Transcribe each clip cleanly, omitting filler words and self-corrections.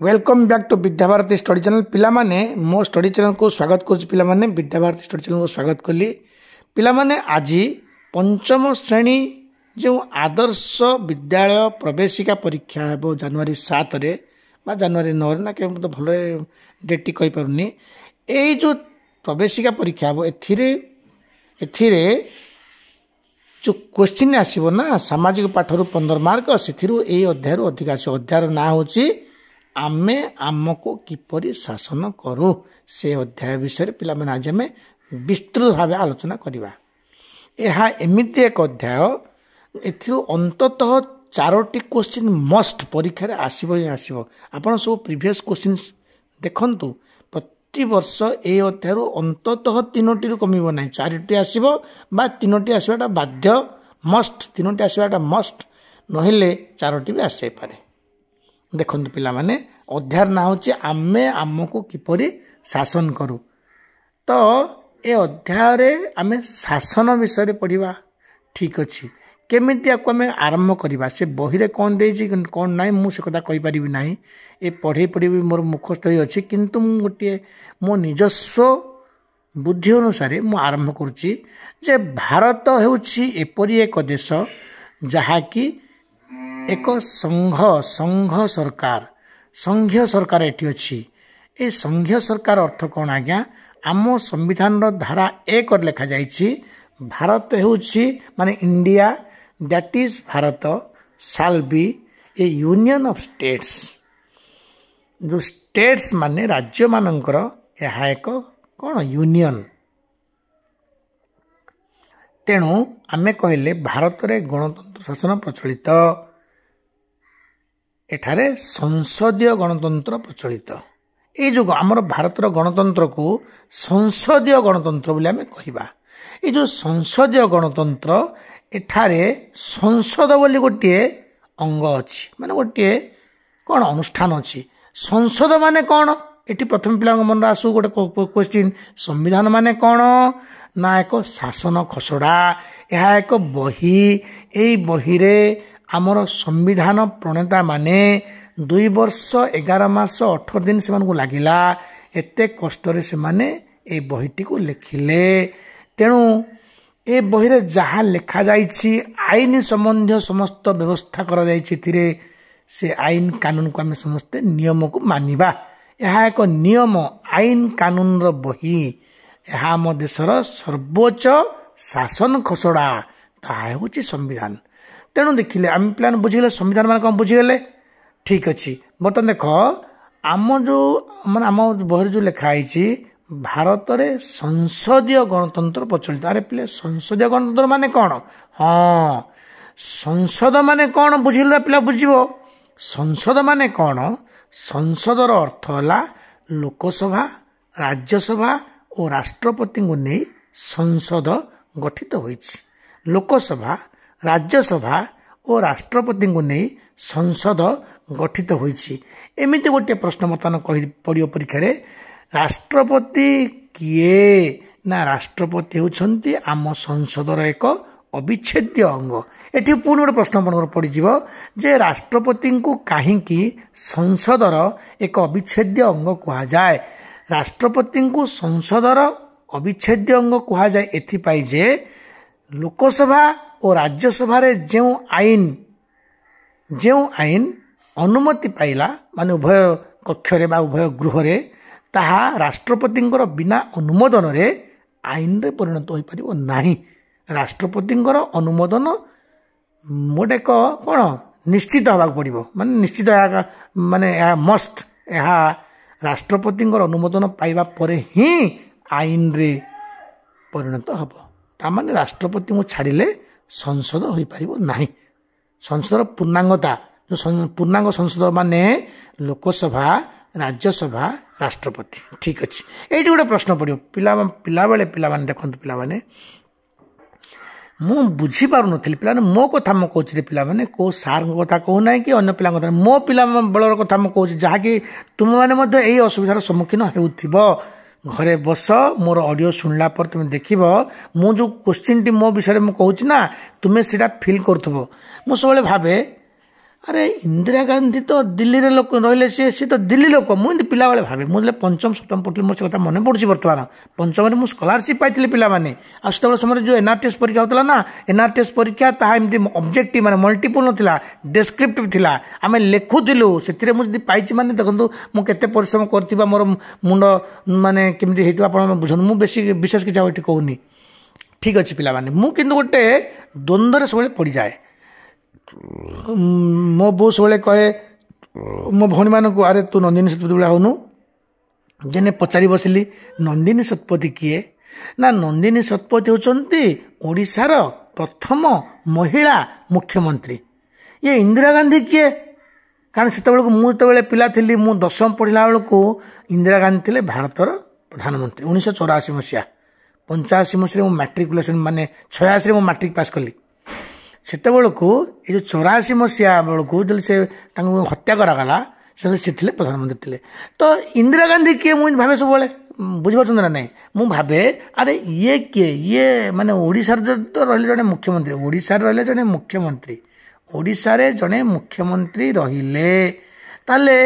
Welcome back to Vidyabharati study channel पिलामाने मो study channel को स्वागत करुच्ची पिलामाने विद्याभारती स्टडी चैनल को स्वागत कली पिलामाने आज पंचम श्रेणी जो आदर्श विद्यालय प्रवेशिका परीक्षा है जनवरी 7 रे बा जनवरी 9 ना के तो भल डेट कही पारुनी ए जो प्रवेशिका परीक्षा है एथिरे जो क्वेश्चन आसीबो ना सामाजिक पाठर 15 मार्क से अध्याय अधिक आस अध्यायर ना होची आमे आमको किपरि शासन करू से अध्याय विषय पिला माने आज आमे विस्तृत भाव आलोचना करिबा। एहा एमिति एक अध्याय एथिरो अंततः 4टी क्वेश्चन मस्ट परीक्षा रे आसीबो ही आसीबो। आपण सब प्रीवियस क्वेश्चंस देखंतु प्रति वर्ष ए अध्याय अंततः 3टी रु कमिबो नै 4टी आसीबो बा 3टी आसीबाटा बाध्य मस्ट 3टी आसीबाटा मस्ट नहेले 4टी भी आसी पारे। देखते पिला माने अध्याय ना होची आमे आमको किपरि शासन करू तो ए अध्याय रे आमे शासन विषय रे पढ़िबा। ठीक अच्छी केमिति आको आमे आरंभ करबा से बही रे कोन देछि कोन नाही मु से कथा कहि परिबि नाही ए पढ़ी पढ़ी मोर मुखस्थ होई अछि किंतु मु गोटे मो निजस्व बुद्धि अनुसार मु आरंभ करूची जे भारत हेउछि एपरि एक देश जहा कि एक संघ सरकार संघीय सरकार एटी अच्छी ए संघीय सरकार अर्थ कौन आज्ञा आम संविधान धारा 1 लिखा जाइछि भारत हेउछि माने India that is Bharat shall be A union of states जो स्टेट्स माने राज्य मानकर यह एक कौन यूनियन तेणु आमे कहले भारत रे गणतंत्र शासन प्रचलित एठारे संसदीय गणतंत्र प्रचलित ये जो आमर भारतर गणतंत्र को संसदीय गणतंत्र बोली आमे कहिबा। ये जो संसदीय गणतंत्र एठारे संसद बोली गोटे अंग अछि माने गोटे कौन अनुष्ठान अछि। संसद माने कौन एटी प्रथम पिला मन आसु गोटे क्वेश्चन संविधान माने कौन ना एक शासन खसड़ा यह एक बही एई बही रे आमर संविधान प्रणेता माने 2 वर्ष 11 मास 18 दिन से लगिला एते कष्ट से माने ए बहीटी को लिखिले। तेणु ए बही रे जहा लिखा जाइछि आईन संबंधी समस्त व्यवस्था करा जाइछि थिरे से आईन कानून को आमे समस्त नियम को मानिबा। यह एक नियम आईन कानून रो बही यह आम देशर सर्वोच्च शासन खसड़ा ताहा होछि संविधान। तेणु देखिले आम प्लान बुझीगले संविधान मान कौन बुझीगले ठीक अच्छी। बर्तमान देख आम जो मान आम बहर जो लिखाई भारत रे संसदीय गणतंत्र प्रचलित। अरे पिले संसदीय गणतंत्र माने कौन हाँ संसद माने कौन बुझीगले पिला बुझीबो। संसद माने कौन संसदर अर्थ होला लोकसभा राज्यसभा और राष्ट्रपति को नहीं संसद गठित होइछि। लोकसभा राज्यसभा और राष्ट्रपति को नहीं संसद गठित होइछि। एमिति गोटे प्रश्न बर्तमान कहि पड़ियो परीक्षा रे राष्ट्रपति किए ना राष्ट्रपति होछंती आम संसदर एक अविच्छेद्य अंग। एठी पुणी गोटे प्रश्न मन पड़ जिवो जे राष्ट्रपति को काहींकी संसदर एक अविच्छेद्य अंग कहा जाए। राष्ट्रपति को संसदर अविच्छेद्य अंग कहा जाए एथिपाई जे लोकसभा और राज्यसभा रे जो आईन अनुमति पाइला माने उभय कक्ष रे बा उभय गृह रे ताहा राष्ट्रपति बिना अनुमोदन रे आईन रे परिणत होई परिबो नाही। राष्ट्रपति अनुमोदन मोटे कौन निश्चित हवा पड़ो माने निश्चित माने मस्ट यह राष्ट्रपति अनुमोदन पाइबा परे ही आईन रे परिणत हब। तामाने राष्ट्रपति को छाड़िले संसद हो पारिबो नाही। संसदर पूर्णांगता जो पूर्णांग संसद माने लोकसभा राज्यसभा राष्ट्रपति ठीक अच्छी। ये गोटे प्रश्न पड़ो पिला बेले पिला देखते पिला मु बुझी पार नथिली पिला मो कथा मो कहूँ पिला माने को सार कथा कहूना कि अन्य पिला कथा मो पिला बेलर कथा मो कहूँ जहाँकि तुम मैंने यही असुविधार सम्मुखीन होउथिबो। घरे बस मोर ऑडियो सुनला पर तुम देखिब मु जो क्वेश्चन टी मो विषय में कहूँ ना तुम्हें सीटा फिल करथबो। मु सबले भाबे अरे इंदिरा गांधी तो दिल्ली रे लोक रहिले सी तो दिल्ली लोक मुझे पिला बेले भावे मुझे पंचम सप्तम पढ़ी मोर से कथा मन पड़ुଛି बर्तमान पंचम में स्कॉलरशिप पाई पिला माने आसते समय जो एनआरटीएस परीक्षा होता ना एनआरटीएस परीक्षा ताहा एमती ऑब्जेक्टिव माने मल्टीपल नथिला डेस्क्रिप्टिव थिला आमे लेखुथिलु सेतिरे मु जदी पाइछि माने देखंतु मु केते परिश्रम करथिबा मोर मुंड माने केमती हेतु आपण बुझन मु बेसी विशेष कि जाउटी कहूनी ठीक अछि पिला माने मु किंतु गोटे द्वंद्व रे सबले पड़ी जाए मो बो सब कहे मो भौणी मान को अरे तू नंदिनी शतपथी भाया होनु जेने पचारि बसिली नंदिनी शतपथी किए ना नंदिनी शतपथी होचंती ओडिशार प्रथम महिला मुख्यमंत्री ये इंदिरा गांधी किए कारण से मुझे पिला थी मु दशम पढ़ला बेलू इंदिरा गांधी थे भारतर प्रधानमंत्री 1984 मसीहा 85 मसीह मैट्रिकुलेसन माने 86 मु मैट्रिक पास कली सेत बेलू ये 84 मसीहा बेलू जो से हत्या करागला से प्रधानमंत्री थे तो इंदिरा गांधी किए मुझे भावे सब बुझीपार ना ना मु भावे अरे ये किए ये माने ओडिशार तो रही जड़े मुख्यमंत्री ओडिशार रही जड़े मुख्यमंत्री ओडिशा रे जड़े मुख्यमंत्री रहिले ताले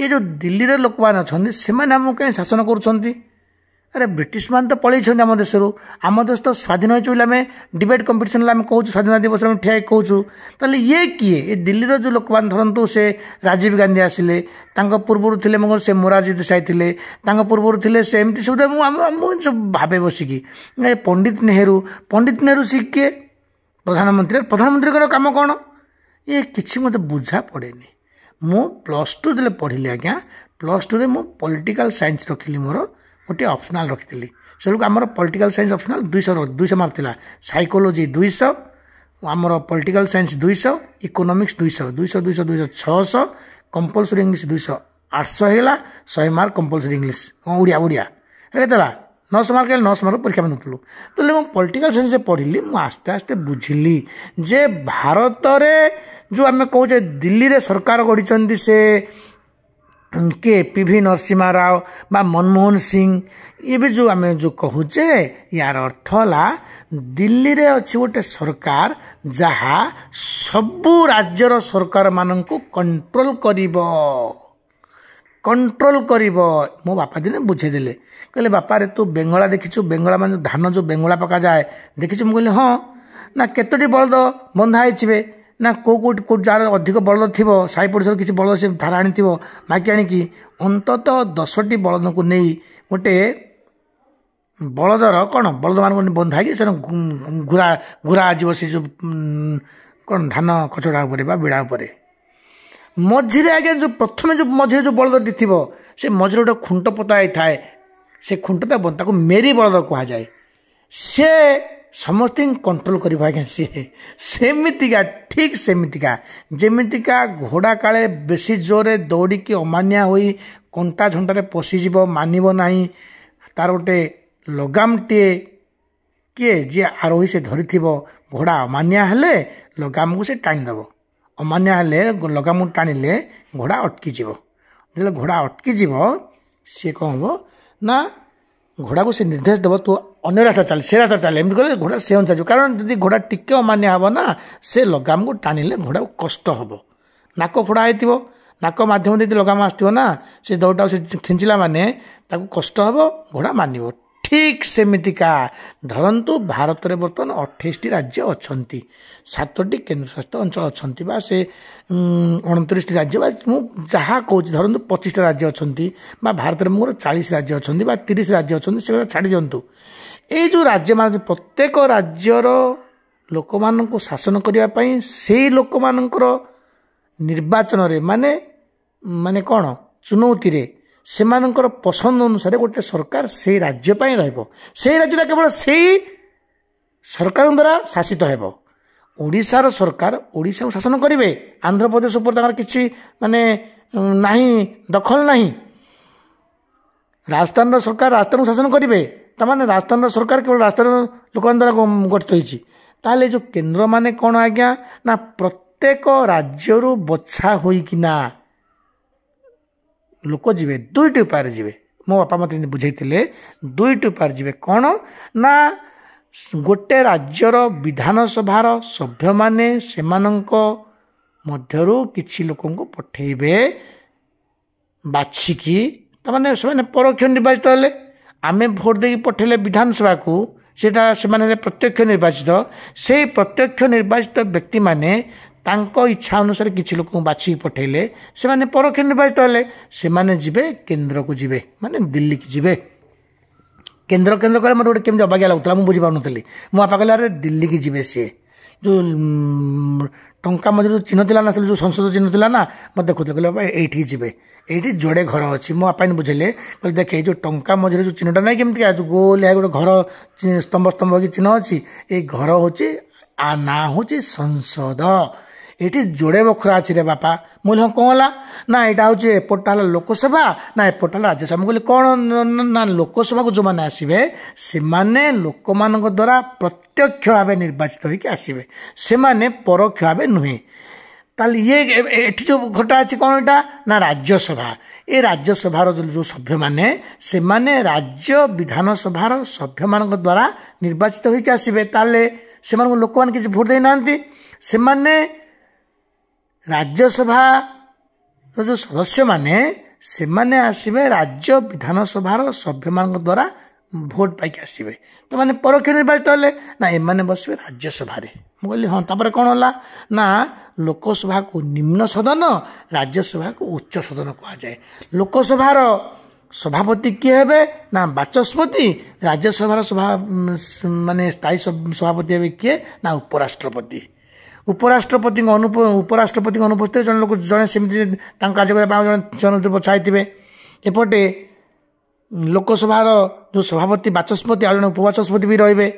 ये जो दिल्ली रे लोक मान अछंती सेमाने हमकु कहीं शासन करूछंती अरे ब्रिटिश मान तो पलैछंती आम देश आम देश तो स्वाधीन होइछ बोली आमे डिबेट कंपटीशन आमे कहूँ स्वाधीनता दिवस में ठिया कहूँ ताले ये किए ये दिल्ली रो जो लोक मान धरंतु से राजीव गांधी आसिले तांको पूर्वरु थिले मगर से मोरारजी देसाई थिले तांको पूर्वरु थिले से एमती सब भावे बसिकी पंडित नेहरू सी किए प्रधानमंत्री काम कौन ये किसी मत बुझा पड़ेनी मु +2 जब पढ़ी आज्ञा +2 रे मु पॉलिटिकल साइंस रखिली मोर गोटे ऑप्शनल रखी से आमर पॉलिटिकल साइंस ऑप्शनल 200 मार्क था साइकोलॉजी 200 आमर political science 200 economics 200 600 compulsory English 200 800 है 100 मार्क कंपलसरी इंग्लिश ओडिया है 900 मार्क 900 मार्क परीक्षा में नौलु तो पॉलिटिकल साइंस से पढ़ी मुझे आस्ते आस्ते बुझिली जे भारत रे जो आम कहे दिल्ली रे सरकार गढ़ी से के पीवी नरसिम्हा राव बा मनमोहन सिंह ये भी जो आम जो कहूचे यार अर्थ है दिल्ली रे अच्छी गोटे सरकार जहा सबू राज्यर सरकार मानू कंट्रोल करिबो मो बापा दिने बुझेदेले कहले बापा रे तू बेंगला देखिछु बेंगला मान धान जो बेंगला पका जाए देखिछु मुझे हाँ ना केतोटी बलद बंधा है ना कौ जार अधिक बलद थी साई पड़ोस किसी बलद से धारा आनी माकी आणिकी अंतत 10टी बलद को नहीं गोटे बलदर कौन बलद मान बंधा से घुरा घुरा आजीव से जो कौन धान कचड़ा उपरे बिड़ा उपरे मझिरे आज्ञा जो प्रथम जो मझिरे जो बलदटी थी से मझिरे गोटे खुंट पोता थाए से खुंटटा ताको मेरी बलद कह जाए से समस्त कंट्रोल कर आज्ञा सी सेमितिका ठीक सेमितिका जेमितिका घोड़ा काले बेसी जोरे दौड़िकी अमानिया होई कंटा झंटारे पशिज मानव ना तार गोटे लगामटे किए जी आरोही से धरी घोड़ा अमानिया हेले लगाम को से टाणीदेव अमानिया हेले लगाम टाणिले घोड़ा अटकी जो घोड़ा अटकी सी कौन हम ना घोड़ा को से निर्देश देव तू अन्य रास्ता चल से रास्ता चल एमती कहले घोड़ा से अनुसार कारण जब घोड़ा टिके अमान्य हम ना से लगाम को टाणिले घोड़ा को कष्ट हम नाक फोड़ा हो नाक मध्यम यदि लगाम आसो ना से दौड़ा से खिंचला माने ताको कष्ट हम घोड़ा मानिव ठीक सेमितिका धरतु भारत में बर्तमान 28टी राज्य अच्छा 7टी केन्द्रशासित अंचल अच्छा से 29 राज्य जहाँ कौच धरतु 25टा राज्य अच्छा भारत में मोर 40 राज्य अच्छा 30 राज्य अच्छा से छाड़ दिंतु ये जो राज्य मान प्रत्येक राज्यर लोक मान शासन करने से लोक मान निर्वाचन रे माने माने कौन चुनौती रे सेमानंकर पसंद अनुसार गोटे सरकार से राज्य पाई रहबो से राज्य केवल से सरकार द्वारा शासित हेबो ओडिशार सरकार ओडिशा को शासन करिवे आंध्र प्रदेश ऊपर तार किछि माने नाही दखल नाही राजस्थान सरकार राजस्थान को शासन करिवे तमाने राजस्थान सरकार केवल राजस्थान लोक द्वारा गठित होइछि ताले जो केंद्र माने कोन आज्ञा ना प्रत्येक राज्यरू बछा होइकिना लोक जीवे 2टी उपाय जीवे मो बापा मत बुझे 2टी उपाय जीवे कौन ना गोटे राज्यर विधानसभार सभ्य माने सेमानंक ମଧ୍ୟରୁ କିଛି ଲୋକଙ୍କୁ ପଠେଇବେ ବାଛିକି। ତାମାନେ ସେମାନେ ପରୋକ୍ଷ ନିର୍ବାଚିତ ହେଲେ, ଆମେ ଭୋଟ ଦେଇକି ପଠେଇଲେ ବିଧାନସଭାକୁ, ସେଇଟା ସେମାନେ ହେଲେ ପ୍ରତ୍ୟକ୍ଷ ନିର୍ବାଚିତ। ସେଇ ପ୍ରତ୍ୟକ୍ଷ ନିର୍ବାଚିତ ବ୍ୟକ୍ତିମାନେ ତାଙ୍କ ଇଚ୍ଛା ଅନୁସାରେ କିଛି ଲୋକଙ୍କୁ ବାଛିକି ପଠେଇଲେ, ସେମାନେ ପରୋକ୍ଷ ନିର୍ବାଚିତ ହେଲେ। ସେମାନେ ଯିବେ କେନ୍ଦ୍ରକୁ, ଯିବେ ମାନେ ଦିଲ୍ଲୀକି ଯିବେ। କେନ୍ଦ୍ର କେନ୍ଦ୍ର କହିଲେ ମୋତେ ଗୋଟେ କେମିତି ଅବାଗିଆ ଲାଗୁଥିଲା, ମୁଁ ବୁଝିପାରୁନଥିଲି। ମୋ ବାପା କହିଲେ ଆରେ ଦିଲ୍ଲୀକି ଯିବେ ସିଏ। ଯେଉଁ ଟଙ୍କା ମଝିରେ ଯେଉଁ ଚିହ୍ନ ଥିଲା ନା, ଯେଉଁ ସଂସଦ ଚିହ୍ନ ଥିଲା ନା, ମୋତେ ଦେଖୁଥିଲେ, କହିଲେ ବାପା ଏଇଠିକି ଯିବେ, ଏଇଠି ଯୋଡ଼େ ଘର ଅଛି। ମୋ ବାପା ବୁଝେଇଲେ, କହିଲେ ଦେଖେ ଏଇ ଯେଉଁ ଟଙ୍କା ମଝିରେ ଯେଉଁ ଚିହ୍ନଟା ନାହିଁ କେମିତିକା, ଯେଉଁ ଗୋଲ ଗୋଟେ ଘର ସ୍ତମ୍ଭ ସ୍ତମ୍ଭ ହେଇକି ଚିହ୍ନ ଅଛି, ଏଇ ଘର ହେଉଛି ନାଁ ହେଉଛି ସଂସଦ। ଏଇଠି ଯୋଡ଼େ ବଖରା ଅଛି ରେ ବାପା। ମୁଁ କହିଲି ହଁ କ'ଣ ହେଲା ନା, ଏଇଟା ହେଉଛି ଏପଟଟା ହେଲା ଲୋକସଭା, ନା ଏପଟଟା ହେଲା ରାଜ୍ୟସଭା। ମୁଁ କହିଲି କ'ଣ ନା, ଲୋକସଭାକୁ ଯେଉଁମାନେ ଆସିବେ ସେମାନେ ଲୋକମାନଙ୍କ ଦ୍ୱାରା ପ୍ରତ୍ୟକ୍ଷ ଭାବେ ନିର୍ବାଚିତ ହୋଇକି ଆସିବେ, ସେମାନେ ପରୋକ୍ଷ ଭାବେ ନୁହେଁ। ତାହେଲେ ଏଠି ଯେଉଁ ଘରଟା ଅଛି କ'ଣ ଏଇଟା ନା ରାଜ୍ୟସଭା। ଏ ରାଜ୍ୟସଭାର ଯେଉଁ ସଭ୍ୟମାନେ ସେମାନେ ରାଜ୍ୟ ବିଧାନସଭାର ସଭ୍ୟମାନଙ୍କ ଦ୍ୱାରା ନିର୍ବାଚିତ ହୋଇକି ଆସିବେ। ତାହେଲେ ସେମାନଙ୍କୁ ଲୋକମାନେ କିଛି ଭୋଟ ଦେଇନାହାନ୍ତି। ସେମାନେ ରାଜ୍ୟସଭାର ଯେଉଁ ସଦସ୍ୟମାନେ ସେମାନେ ଆସିବେ ରାଜ୍ୟ ବିଧାନସଭାର ସଭ୍ୟମାନଙ୍କ ଦ୍ୱାରା ଭୋଟ ପାଇକି ଆସିବେ। ସେମାନେ ପରୋକ୍ଷ ନିର୍ବାଚିତ ହେଲେ ନା, ଏମାନେ ବସିବେ ରାଜ୍ୟସଭାରେ। ମୁଁ କହିଲି ହଁ, ତାପରେ କ'ଣ ହେଲା ନା, ଲୋକସଭାକୁ ନିମ୍ନ ସଦନ, ରାଜ୍ୟସଭାକୁ ଉଚ୍ଚ ସଦନ କୁହାଯାଏ। ଲୋକସଭାର ସଭାପତି କିଏ ହେବେ ନା ବାଚସ୍ପତି, ରାଜ୍ୟସଭାର ମାନେ ସ୍ଥାୟୀ ସଭାପତି ହେବେ କିଏ ନା ଉପରାଷ୍ଟ୍ରପତି। ଉପରାଷ୍ଟ୍ରପତିଙ୍କ ଅନୁପସ୍ଥିତିରେ ଜଣେ ଲୋକ ଜଣେ ସେମିତି ତାଙ୍କ କାର୍ଯ୍ୟ କରିବା ପାଇଁ ଜଣେ ବଛାଇଥିବେ। ଏପଟେ ଲୋକସଭାର ଯେଉଁ ସଭାପତି ବାଚସ୍ପତି ଆଉ ଜଣେ ଉପବାଚସ୍ପତି ବି ରହିବେ।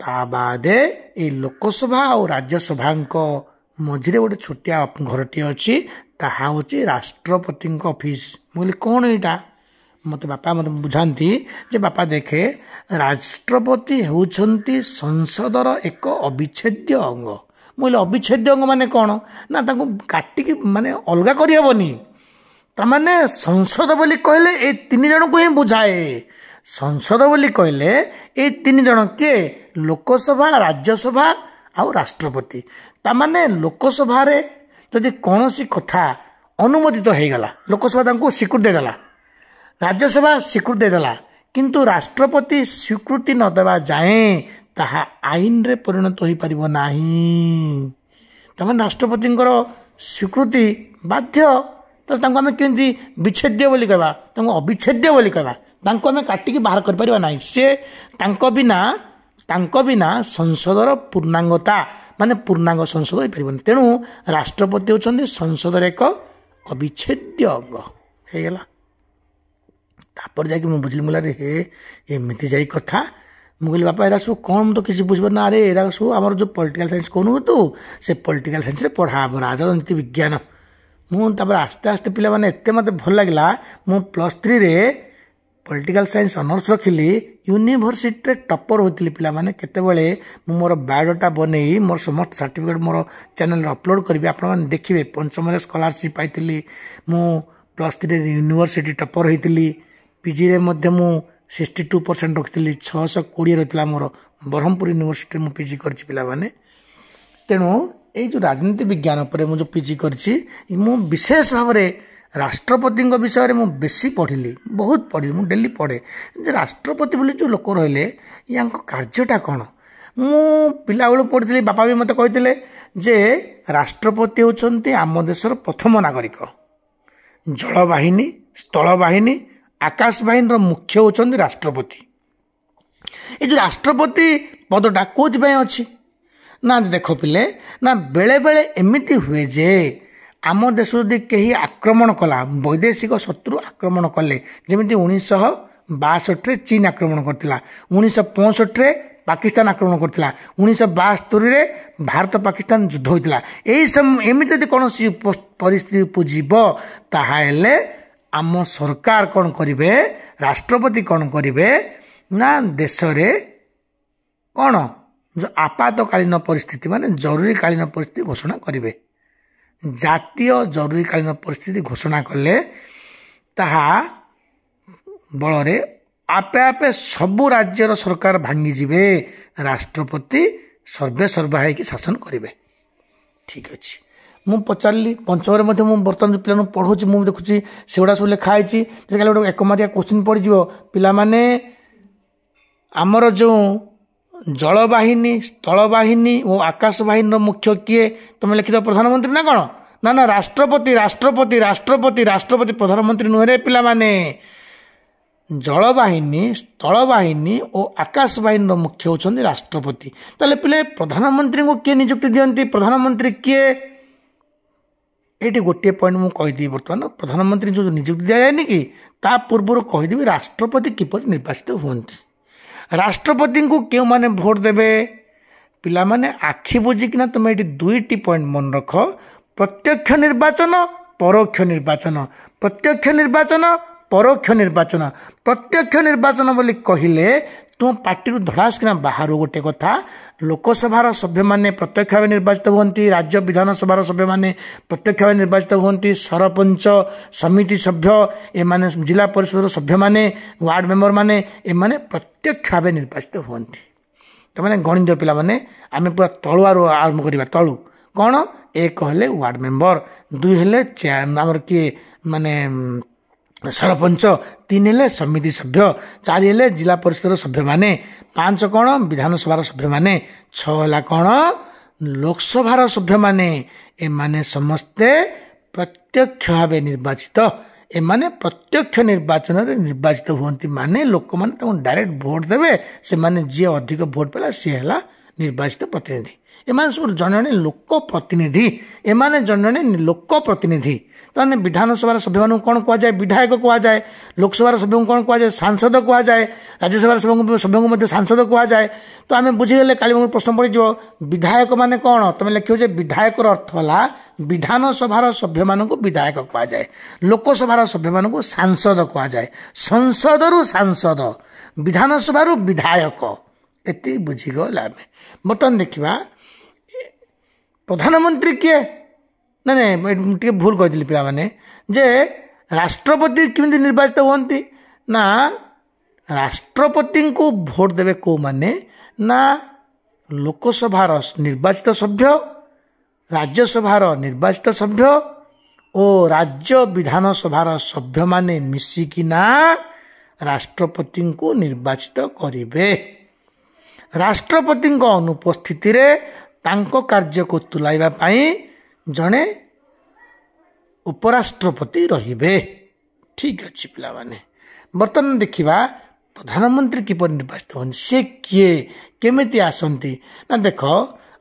ତା ବାଦେ ଏଇ ଲୋକସଭା ଆଉ ରାଜ୍ୟସଭାଙ୍କ ମଝିରେ ଗୋଟେ ଛୋଟିଆ ଘରଟିଏ ଅଛି, ତାହା ହେଉଛି ରାଷ୍ଟ୍ରପତିଙ୍କ ଅଫିସ୍। ମୁଁ କହିଲି କ'ଣ ଏଇଟା, ମୋତେ ବୁଝାନ୍ତି ଯେ ବାପା ଦେଖେ ରାଷ୍ଟ୍ରପତି ହେଉଛନ୍ତି ସଂସଦର ଏକ ଅବିଚ୍ଛେଦ୍ୟ ଅଙ୍ଗ। ମୁଁ କହିଲି ଅବିଚ୍ଛେଦ୍ୟ ଅଙ୍ଗ ମାନେ କ'ଣ ନା, ତାଙ୍କୁ କାଟିକି ମାନେ ଅଲଗା କରିହେବନି। ତାମାନେ ସଂସଦ ବୋଲି କହିଲେ ଏଇ ତିନି ଜଣଙ୍କୁ ହିଁ ବୁଝାଏ। ସଂସଦ ବୋଲି କହିଲେ ଏଇ ତିନି ଜଣ କିଏ, ଲୋକସଭା, ରାଜ୍ୟସଭା ଆଉ ରାଷ୍ଟ୍ରପତି। ତାମାନେ ଲୋକସଭାରେ ଯଦି କୌଣସି କଥା ଅନୁମୋଦିତ ହେଇଗଲା, ଲୋକସଭା ତାଙ୍କୁ ସ୍ୱୀକୃତି ଦେଇଦେଲା, ରାଜ୍ୟସଭା ସ୍ୱୀକୃତି ଦେଇଦେଲା, କିନ୍ତୁ ରାଷ୍ଟ୍ରପତି ସ୍ୱୀକୃତି ନ ଦେବା ଯାଏଁ ତାହା ଆଇନରେ ପରିଣତ ହୋଇପାରିବ ନାହିଁ। ତାମାନେ ରାଷ୍ଟ୍ରପତିଙ୍କର ସ୍ୱୀକୃତି ବାଧ୍ୟ। ତାହେଲେ ତାଙ୍କୁ ଆମେ କେମିତି ବିଚ୍ଛେଦ୍ୟ ବୋଲି କହିବା, ତାଙ୍କୁ ଅବିଚ୍ଛେଦ୍ୟ ବୋଲି କହିବା, ତାଙ୍କୁ ଆମେ କାଟିକି ବାହାର କରିପାରିବା ନାହିଁ। ସେ ତାଙ୍କ ବିନା ସଂସଦର ପୂର୍ଣ୍ଣାଙ୍ଗତା ମାନେ ପୂର୍ଣ୍ଣାଙ୍ଗ ସଂସଦ ହୋଇପାରିବନି। ତେଣୁ ରାଷ୍ଟ୍ରପତି ହେଉଛନ୍ତି ସଂସଦର ଏକ ଅବିଚ୍ଛେଦ୍ୟ ଅଙ୍ଗ। ହେଇଗଲା। ତାପରେ ଯାଇକି ମୁଁ ବୁଝିଲି, ମୁଲାରେ ହେ ଏମିତି ଯାଇ କଥା। ମୁଁ କହିଲି ବାପା ଏରା ସବୁ କ'ଣ, ମୁଁ ତ କିଛି ବୁଝିପାରୁନି। ଆରେ ଏରା ସବୁ ଆମର ଯେଉଁ ପଲିଟିକାଲ ସାଇନ୍ସ କହୁନୁ ତୁ, ସେ ପଲିଟିକାଲ ସାଇନ୍ସରେ ପଢ଼ା ହେବ, ରାଜନୀତି ବିଜ୍ଞାନ। ମୁଁ ତାପରେ ଆସ୍ତେ ଆସ୍ତେ ପିଲାମାନେ ଏତେ ମୋତେ ଭଲ ଲାଗିଲା, ମୁଁ +3ରେ ପଲିଟିକାଲ ସାଇନ୍ସ ଅନର୍ସ ରଖିଲି। ୟୁନିଭର୍ସିଟିରେ ଟପର ହୋଇଥିଲି ପିଲାମାନେ। କେତେବେଳେ ମୁଁ ମୋର ବାୟୋଡାଟା ବନେଇ ମୋର ସମସ୍ତ ସାର୍ଟିଫିକେଟ୍ ମୋର ଚ୍ୟାନେଲରେ ଅପଲୋଡ଼ କରିବି, ଆପଣମାନେ ଦେଖିବେ। ପଞ୍ଚମରେ ସ୍କଲାରସିପ୍ ପାଇଥିଲି, ମୁଁ +3ରେ ୟୁନିଭର୍ସିଟି ଟପର ହୋଇଥିଲି। ପିଜିରେ ମଧ୍ୟ ମୁଁ 62% ରଖିଥିଲି, 620 ରହିଥିଲା ମୋର। ବ୍ରହ୍ମପୁର ୟୁନିଭର୍ସିଟିରେ ମୁଁ ପିଜି କରିଛି ପିଲାମାନେ। ତେଣୁ ଏଇ ଯେଉଁ ରାଜନୀତି ବିଜ୍ଞାନ ଉପରେ ମୁଁ ଯେଉଁ ପିଜି କରିଛି, ମୁଁ ବିଶେଷ ଭାବରେ ରାଷ୍ଟ୍ରପତିଙ୍କ ବିଷୟରେ ମୁଁ ବେଶୀ ପଢ଼ିଲି, ବହୁତ ପଢ଼ିଲି। ମୁଁ ଡେଲି ପଢ଼େ ଯେ ରାଷ୍ଟ୍ରପତି ବୋଲି ଯେଉଁ ଲୋକ ରହିଲେ ୟାଙ୍କ କାର୍ଯ୍ୟଟା କ'ଣ। ମୁଁ ପିଲାବେଳୁ ପଢ଼ିଥିଲି, ବାପା ବି ମୋତେ କହିଥିଲେ ଯେ ରାଷ୍ଟ୍ରପତି ହେଉଛନ୍ତି ଆମ ଦେଶର ପ୍ରଥମ ନାଗରିକ। ଜଳବାହିନୀ, ସ୍ଥଳବାହିନୀ, ଆକାଶ ବାହିନୀର ମୁଖ୍ୟ ହେଉଛନ୍ତି ରାଷ୍ଟ୍ରପତି। ଏ ଯେଉଁ ରାଷ୍ଟ୍ରପତି ପଦଟା କେଉଁଥିପାଇଁ ଅଛି ନା, ଦେଖ ପିଲେ ନା, ବେଳେ ବେଳେ ଏମିତି ହୁଏ ଯେ ଆମ ଦେଶ ଯଦି କେହି ଆକ୍ରମଣ କଲା, ବୈଦେଶିକ ଶତ୍ରୁ ଆକ୍ରମଣ କଲେ, ଯେମିତି 1962ରେ ଚୀନ ଆକ୍ରମଣ କରିଥିଲା, 1965ରେ ପାକିସ୍ତାନ ଆକ୍ରମଣ କରିଥିଲା, 1972ରେ ଭାରତ ପାକିସ୍ତାନ ଯୁଦ୍ଧ ହୋଇଥିଲା। ଏମିତି ଯଦି କୌଣସି ପରିସ୍ଥିତି ଉପୁଜିବ, ତାହେଲେ ଆମ ସରକାର କ'ଣ କରିବେ, ରାଷ୍ଟ୍ରପତି କ'ଣ କରିବେ ନା, ଦେଶରେ କ'ଣ ଯେଉଁ ଆପାତକାଳୀନ ପରିସ୍ଥିତି ମାନେ ଜରୁରୀକାଳୀନ ପରିସ୍ଥିତି ଘୋଷଣା କରିବେ। ଜାତୀୟ ଜରୁରୀକାଳୀନ ପରିସ୍ଥିତି ଘୋଷଣା କଲେ ତାହା ବଳରେ ଆପେ ଆପେ ସବୁ ରାଜ୍ୟର ସରକାର ଭାଙ୍ଗିଯିବେ, ରାଷ୍ଟ୍ରପତି ସର୍ବେ ସର୍ବା ହେଇକି ଶାସନ କରିବେ। ଠିକ୍ ଅଛି। ମୁଁ ପଚାରିଲି ପଞ୍ଚମରେ ମଧ୍ୟ ମୁଁ ବର୍ତ୍ତମାନ ପିଲାମାନଙ୍କୁ ପଢ଼ଉଛି, ମୁଁ ଦେଖୁଛି ସେଗୁଡ଼ା ସବୁ ଲେଖା ହେଇଛି। କାଲି ଗୋଟେ ଏକମାରିଆ କୋଶ୍ଚିନ୍ ପଡ଼ିଯିବ, ପିଲାମାନେ ଆମର ଯେଉଁ ଜଳବାହିନୀ, ସ୍ଥଳବାହିନୀ ଓ ଆକାଶ ବାହିନୀର ମୁଖ୍ୟ କିଏ? ତୁମେ ଲେଖିଦ ପ୍ରଧାନମନ୍ତ୍ରୀ ନା କ'ଣ? ନା ନା, ରାଷ୍ଟ୍ରପତି ରାଷ୍ଟ୍ରପତି ରାଷ୍ଟ୍ରପତି ରାଷ୍ଟ୍ରପତି, ପ୍ରଧାନମନ୍ତ୍ରୀ ନୁହେଁରେ ପିଲାମାନେ। ଜଳବାହିନୀ, ସ୍ଥଳବାହିନୀ ଓ ଆକାଶ ବାହିନୀର ମୁଖ୍ୟ ହେଉଛନ୍ତି ରାଷ୍ଟ୍ରପତି। ତାହେଲେ ପିଲେ ପ୍ରଧାନମନ୍ତ୍ରୀଙ୍କୁ କିଏ ନିଯୁକ୍ତି ଦିଅନ୍ତି? ପ୍ରଧାନମନ୍ତ୍ରୀ କିଏ? ଏଇଠି ଗୋଟିଏ ପଏଣ୍ଟ ମୁଁ କହିଦେବି। ବର୍ତ୍ତମାନ ପ୍ରଧାନମନ୍ତ୍ରୀ ଯେଉଁ ନିଯୁକ୍ତି ଦିଆଯାଏନି କି, ତା ପୂର୍ବରୁ କହିଦେବି ରାଷ୍ଟ୍ରପତି କିପରି ନିର୍ବାଚିତ ହୁଅନ୍ତି। ରାଷ୍ଟ୍ରପତିଙ୍କୁ କେଉଁମାନେ ଭୋଟ ଦେବେ? ପିଲାମାନେ ଆଖି ବୁଝିକିନା ତୁମେ ଏଠି ଦୁଇଟି ପଏଣ୍ଟ ମନେ ରଖ। ପ୍ରତ୍ୟକ୍ଷ ନିର୍ବାଚନ, ପରୋକ୍ଷ ନିର୍ବାଚନ। ପ୍ରତ୍ୟକ୍ଷ ନିର୍ବାଚନ, ପରୋକ୍ଷ ନିର୍ବାଚନ। ପ୍ରତ୍ୟକ୍ଷ ନିର୍ବାଚନ ବୋଲି କହିଲେ ତୁମ ପାଟିରୁ ଧଡ଼ାସ କିନା ବାହାରୁ ଗୋଟେ କଥା, ଲୋକସଭାର ସଭ୍ୟମାନେ ପ୍ରତ୍ୟକ୍ଷ ଭାବେ ନିର୍ବାଚିତ ହୁଅନ୍ତି, ରାଜ୍ୟ ବିଧାନସଭାର ସଭ୍ୟମାନେ ପ୍ରତ୍ୟକ୍ଷ ଭାବେ ନିର୍ବାଚିତ ହୁଅନ୍ତି, ସରପଞ୍ଚ, ସମିତି ସଭ୍ୟ, ଏମାନେ ଜିଲ୍ଲା ପରିଷଦର ସଭ୍ୟମାନେ, ୱାର୍ଡ଼ ମେମ୍ବରମାନେ, ଏମାନେ ପ୍ରତ୍ୟକ୍ଷ ଭାବେ ନିର୍ବାଚିତ ହୁଅନ୍ତି। ତାମାନେ ଗଣିତ ପିଲାମାନେ, ଆମେ ପୁରା ତଳୁଆରୁ ଆରମ୍ଭ କରିବା। ତଳୁ କ'ଣ? ଏକ ହେଲେ ୱାର୍ଡ଼ ମେମ୍ବର, ଦୁଇ ହେଲେ ଆମର କିଏ ମାନେ ସରପଞ୍ଚ, ତିନି ହେଲେ ସମିତି ସଭ୍ୟ, ଚାରି ହେଲେ ଜିଲ୍ଲା ପରିଷଦର ସଭ୍ୟମାନେ, ପାଞ୍ଚ କ'ଣ? ବିଧାନସଭାର ସଭ୍ୟମାନେ, ଛଅ ହେଲା କ'ଣ? ଲୋକସଭାର ସଭ୍ୟମାନେ। ଏମାନେ ସମସ୍ତେ ପ୍ରତ୍ୟକ୍ଷ ଭାବେ ନିର୍ବାଚିତ। ଏମାନେ ପ୍ରତ୍ୟକ୍ଷ ନିର୍ବାଚନରେ ନିର୍ବାଚିତ ହୁଅନ୍ତି, ମାନେ ଲୋକମାନେ ତାଙ୍କୁ ଡାଇରେକ୍ଟ ଭୋଟ ଦେବେ। ସେମାନେ ଯିଏ ଅଧିକ ଭୋଟ ପାଇଲା ସିଏ ହେଲା ନିର୍ବାଚିତ ପ୍ରତିନିଧି। ଏମାନେ ସବୁ ଜଣେ ଜଣେ ଲୋକ ପ୍ରତିନିଧି। ଏମାନେ ଜଣେ ଜଣେ ଲୋକ ପ୍ରତିନିଧି। ତାମାନେ ବିଧାନସଭାର ସଭ୍ୟମାନଙ୍କୁ କ'ଣ କୁହାଯାଏ? ବିଧାୟକ କୁହାଯାଏ। ଲୋକସଭାର ସଭ୍ୟଙ୍କୁ କ'ଣ କୁହାଯାଏ? ସାଂସଦ କୁହାଯାଏ। ରାଜ୍ୟସଭାର ସଭ୍ୟଙ୍କୁ ମଧ୍ୟ ସାଂସଦ କୁହାଯାଏ। ତ ଆମେ ବୁଝିଗଲେ, କାଲି ମୋର ପ୍ରଶ୍ନ ପଡ଼ିଯିବ ବିଧାୟକ ମାନେ କ'ଣ? ତମେ ଲେଖିବ ଯେ ବିଧାୟକର ଅର୍ଥ ହେଲା ବିଧାନସଭାର ସଭ୍ୟମାନଙ୍କୁ ବିଧାୟକ କୁହାଯାଏ, ଲୋକସଭାର ସଭ୍ୟମାନଙ୍କୁ ସାଂସଦ କୁହାଯାଏ, ସଂସଦରୁ ସାଂସଦ, ବିଧାନସଭାରୁ ବିଧାୟକ। ଏତିକି ବୁଝିଗଲେ ଆମେ। ବର୍ତ୍ତମାନ ଦେଖିବା ପ୍ରଧାନମନ୍ତ୍ରୀ କିଏ? ନାଇଁ ଟିକେ ଭୁଲ କହିଥିଲି ପିଲାମାନେ, ଯେ ରାଷ୍ଟ୍ରପତି କେମିତି ନିର୍ବାଚିତ ହୁଅନ୍ତି? ନା, ରାଷ୍ଟ୍ରପତିଙ୍କୁ ଭୋଟ ଦେବେ କେଉଁମାନେ? ନା, ଲୋକସଭାର ନିର୍ବାଚିତ ସଭ୍ୟ, ରାଜ୍ୟସଭାର ନିର୍ବାଚିତ ସଭ୍ୟ ଓ ରାଜ୍ୟ ବିଧାନସଭାର ସଭ୍ୟମାନେ ମିଶିକିନା ରାଷ୍ଟ୍ରପତିଙ୍କୁ ନିର୍ବାଚିତ କରିବେ। ରାଷ୍ଟ୍ରପତିଙ୍କ ଅନୁପସ୍ଥିତିରେ ତାଙ୍କ କାର୍ଯ୍ୟକୁ ତୁଲାଇବା ପାଇଁ ଜଣେ ଉପରାଷ୍ଟ୍ରପତି ରହିବେ। ଠିକ୍ ଅଛି ପିଲାମାନେ, ବର୍ତ୍ତମାନ ଦେଖିବା ପ୍ରଧାନମନ୍ତ୍ରୀ କିପରି ନିର୍ବାଚିତ ହୁଅନ୍ତି, ସେ କିଏ, କେମିତି ଆସନ୍ତି? ନା ଦେଖ,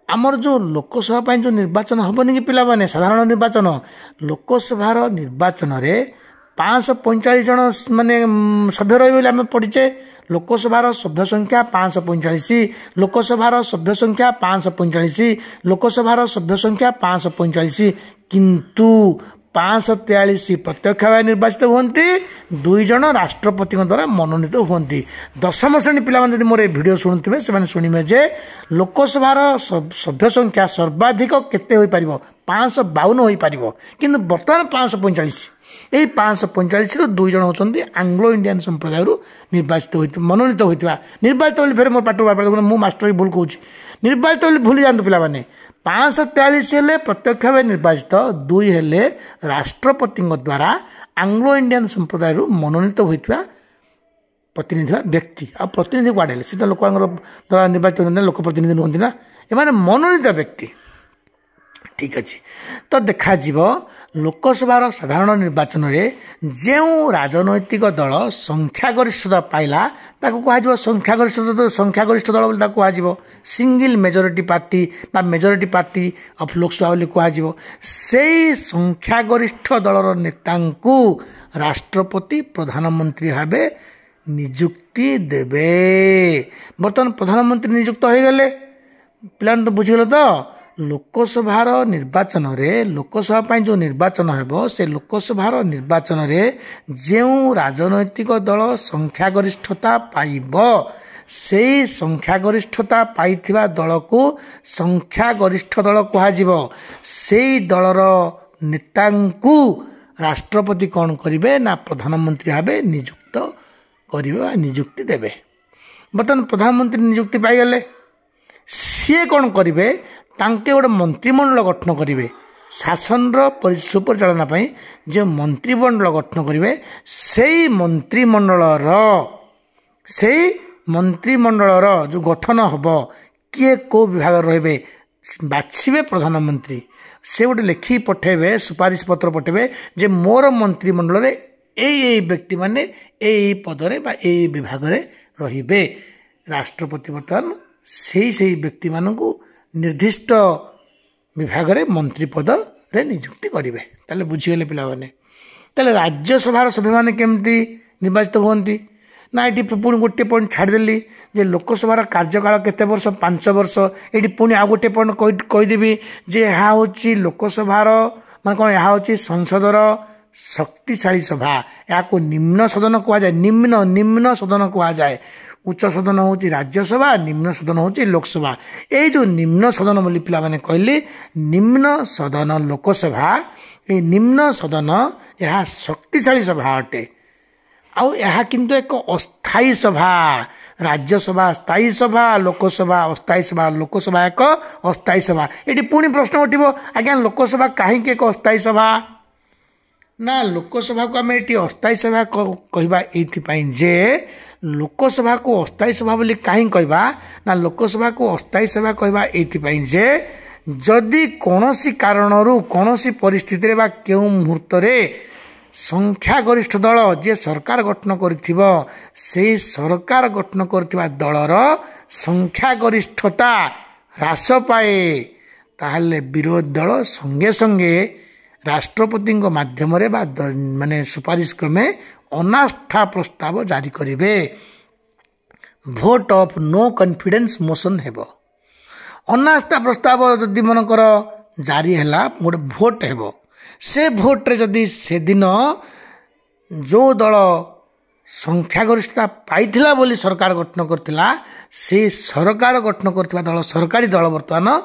ଆମର ଯେଉଁ ଲୋକସଭା ପାଇଁ ଯେଉଁ ନିର୍ବାଚନ ହେବନି କି ପିଲାମାନେ, ସାଧାରଣ ନିର୍ବାଚନ, ଲୋକସଭାର ନିର୍ବାଚନରେ 545 ଜଣ ମାନେ ସଭ୍ୟ ରହିବେ ବୋଲି ଆମେ ପଢ଼ିଛେ। ଲୋକସଭାର ସଭ୍ୟ ସଂଖ୍ୟା 545, ଲୋକସଭାର ସଭ୍ୟ ସଂଖ୍ୟା 545, ଲୋକସଭାର ସଭ୍ୟ ସଂଖ୍ୟା 545, କିନ୍ତୁ 543 ପ୍ରତ୍ୟକ୍ଷ ଭାବେ ନିର୍ବାଚିତ ହୁଅନ୍ତି, 2 ଜଣ ରାଷ୍ଟ୍ରପତିଙ୍କ ଦ୍ୱାରା ମନୋନୀତ ହୁଅନ୍ତି। ଦଶମ ଶ୍ରେଣୀ ପିଲାମାନେ ଯଦି ମୋର ଏ ଭିଡ଼ିଓ ଶୁଣୁଥିବେ, ସେମାନେ ଶୁଣିବେ ଯେ ଲୋକସଭାର ସଭ୍ୟ ସଂଖ୍ୟା ସର୍ବାଧିକ କେତେ ହୋଇପାରିବ? 552 ହୋଇପାରିବ, କିନ୍ତୁ ବର୍ତ୍ତମାନ 545। ଏହି 545ରୁ 2 ଜଣ ହେଉଛନ୍ତି ଆଙ୍ଗ୍ଲୋ ଇଣ୍ଡିଆନ୍ ସମ୍ପ୍ରଦାୟରୁ ନିର୍ବାଚିତ ମନୋନୀତ ହୋଇଥିବା। ନିର୍ବାଚିତ ବୋଲି ଫେରେ ମୋର ପାଠକୁ ଦେଖୁନ, ମୁଁ ମାଷ୍ଟର ଭୁଲ କହୁଛି। ନିର୍ବାଚିତ ବୋଲି ଭୁଲି ଯାଆନ୍ତୁ ପିଲାମାନେ। 543 ହେଲେ ପ୍ରତ୍ୟକ୍ଷ ଭାବେ ନିର୍ବାଚିତ, 2 ହେଲେ ରାଷ୍ଟ୍ରପତିଙ୍କ ଦ୍ୱାରା ଆଙ୍ଗ୍ଲୋ ଇଣ୍ଡିଆନ୍ ସମ୍ପ୍ରଦାୟରୁ ମନୋନୀତ ହୋଇଥିବା ପ୍ରତିନିଧି ବା ବ୍ୟକ୍ତି। ଆଉ ପ୍ରତିନିଧି କୁଆଡ଼େ ହେଲେ? ସେ ତ ଲୋକଙ୍କର ଦ୍ୱାରା ନିର୍ବାଚିତ ହୁଅନ୍ତି ନା, ଲୋକ ପ୍ରତିନିଧି ନୁହନ୍ତି ନା, ଏମାନେ ମନୋନୀତ ବ୍ୟକ୍ତି। ଠିକ୍ ଅଛି, ତ ଦେଖାଯିବ ଲୋକସଭାର ସାଧାରଣ ନିର୍ବାଚନରେ ଯେଉଁ ରାଜନୈତିକ ଦଳ ସଂଖ୍ୟାଗରିଷ୍ଠତା ପାଇଲା ତାକୁ କୁହାଯିବ ସଂଖ୍ୟାଗରିଷ୍ଠ ଦଳ ବୋଲି ତାକୁ କୁହାଯିବ। ସିଙ୍ଗିଲ୍ ମେଜରିଟି ପାର୍ଟି ବା ମେଜରିଟି ପାର୍ଟି ଅଫ୍ ଲୋକସଭା ବୋଲି କୁହାଯିବ। ସେଇ ସଂଖ୍ୟାଗରିଷ୍ଠ ଦଳର ନେତାଙ୍କୁ ରାଷ୍ଟ୍ରପତି ପ୍ରଧାନମନ୍ତ୍ରୀ ଭାବେ ନିଯୁକ୍ତି ଦେବେ। ବର୍ତ୍ତମାନ ପ୍ରଧାନମନ୍ତ୍ରୀ ନିଯୁକ୍ତ ହୋଇଗଲେ, ପିଲାମାନେ ତ ବୁଝିଗଲେ ତ? ଲୋକସଭାର ନିର୍ବାଚନରେ, ଲୋକସଭା ପାଇଁ ଯେଉଁ ନିର୍ବାଚନ ହେବ, ସେ ଲୋକସଭାର ନିର୍ବାଚନରେ ଯେଉଁ ରାଜନୈତିକ ଦଳ ସଂଖ୍ୟାଗରିଷ୍ଠତା ପାଇବ, ସେଇ ସଂଖ୍ୟାଗରିଷ୍ଠତା ପାଇଥିବା ଦଳକୁ ସଂଖ୍ୟାଗରିଷ୍ଠ ଦଳ କୁହାଯିବ। ସେଇ ଦଳର ନେତାଙ୍କୁ ରାଷ୍ଟ୍ରପତି କ'ଣ କରିବେ? ନା ପ୍ରଧାନମନ୍ତ୍ରୀ ଭାବେ ନିଯୁକ୍ତ କରିବେ ବା ନିଯୁକ୍ତି ଦେବେ। ବର୍ତ୍ତମାନ ପ୍ରଧାନମନ୍ତ୍ରୀ ନିଯୁକ୍ତି ପାଇଗଲେ, ସିଏ କ'ଣ କରିବେ? ତାଙ୍କେ ଗୋଟେ ମନ୍ତ୍ରିମଣ୍ଡଳ ଗଠନ କରିବେ। शासन सुपरिचालना जो मंत्रिमंडल गठन करेंगे से मंत्रिमंडल जो गठन हम किए को विभाग रे बाछे प्रधानमंत्री से गोटे लिखि पठेबे सुपारिश पत्र पठेबे जे मोर मंत्रिमंडल यही व्यक्ति माने यही पदरे बा यही विभाग रे रहिबे। राष्ट्रपति बर्तमान से व्यक्ति मानू निर्दिष्ट विभाग रे मंत्री पद रे नियुक्ति करेंगे। ताले बुझीगले पिला माने। ताले राज्यसभा सभ्य माने केमती निर्वाचित हुअंती ना ये पुणी गोटे पॉइंट छाड़देली जे लोकसभा कार्यकाल केते वर्ष 5 वर्ष। ये पुणी आ गोटे पॉइंट कहीदेवी जे यहाँ हूँ लोकसभार मान कौन यहाँ हूँ संसदर शक्तिशाली सभा। या निम्न सदन कहुए निम्न सदन कहुए। उच्च सदन हूँ राज्यसभा निम्न सदन हूँ लोकसभा। ये जो निम्न सदन बोली पिला माने कहले निम्न सदन लोकसभा ये निम्न सदन यह शक्तिशाली सभा अटे। आउ यह किंतु एक अस्थायी सभा। राज्यसभा स्थायी सभा लोकसभा अस्थायी सभा लोकसभा एक अस्थायी सभा। ये पुणी प्रश्न उठिबो आज्ञा लोकसभा कहीं एक अस्थायी सभा ना लोकसभा को आम ये अस्थायी सभा कहवा ये जे लोकसभा को अस्थायी सभा बोली कहीं कहवा ना लोकसभा को अस्थायी सभा कहवा ये जे जदि कौनसी कारणरू कौनसी परिस्थिति बा केउ मुहूर्त संख्यागरिष्ठ दल जे सरकार गठन करिथिबो से सरकार गठन करथिबा दलर संख्यागरिष्ठता ह्रास पाए ताहले विरोधी दल संगे संगे राष्ट्रपति माध्यम रे बा माने सुपारिश क्रमे अनास्था प्रस्ताव जारी करिवे। Vote of no confidence motion हेबो। अनास्था प्रस्ताव जदि मनकर जारी हैला गोटे भोट हेबो। से भोट रे जदि से दिन जो दल संख्यागरिष्ठता पाइथिला बोली सरकार गठन करथिला से सरकार गठन करथिबा दल सरकारी दल बर्तमान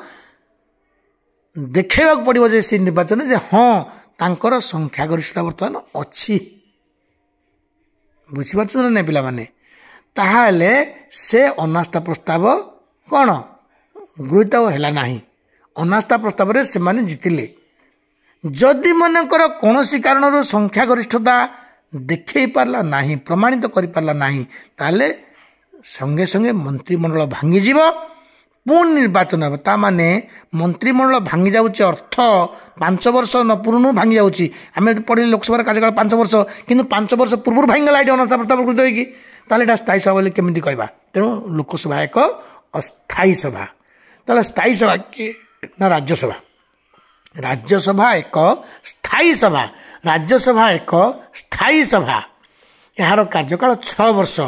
देखैबा पड़िबो जे से निर्वाचन जे हाँ तांकर संख्यागरिष्ठता बर्तमान अछि। बुझी पाछन ना पिला माने। ताहाले से अनास्था प्रस्ताव कौन गृहीत हैला नाही। अनास्था प्रस्ताव रे से माने जितिले। जदि मनकर कौन कारण संख्यागरिष्ठता देखई पारला नहीं प्रमाणित कर पारला नहीं ताले संगे संगे मंत्रिमंडल भांगी जीव पुणी निर्वाचन हे। ता माने मंत्रिमंडल भांगी जाउची अर्थ 5 वर्ष न पूर्ण भांगी जाउची। आमे पढ़ी लोकसभा कार्यकाल 5 वर्ष किंतु 5 वर्ष पूर्व भांगला ये अनास्था प्रस्ताव कृत होगी ताले एटा स्थायी सभा बोली केमिति कहबा। तेणु लोकसभा एक अस्थायी सभा। ताले स्थायी सभा के ना राज्यसभा। राज्यसभा एक स्थायी सभा। राज्यसभा एक स्थायी सभा। यार कार्यकाल 6 वर्ष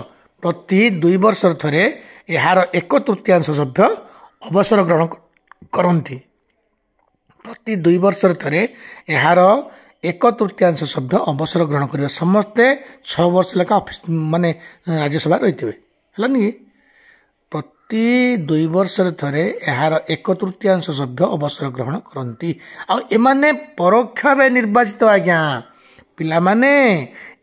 प्रति 2 वर्ष थरे यार 1/3 सभ्य अवसर ग्रहण करती। प्रति 2 वर्ष थरे यार 1/3 सभ्य अवसर ग्रहण कर समस्ते 6 वर्ष लेखा ऑफिस माने राज्यसभा रही थे है। प्रति 2 वर्ष थरे यार 1/3 सभ्य अवसर ग्रहण करती। आने परोक्ष भाव निर्वाचित आज्ञा पिला माने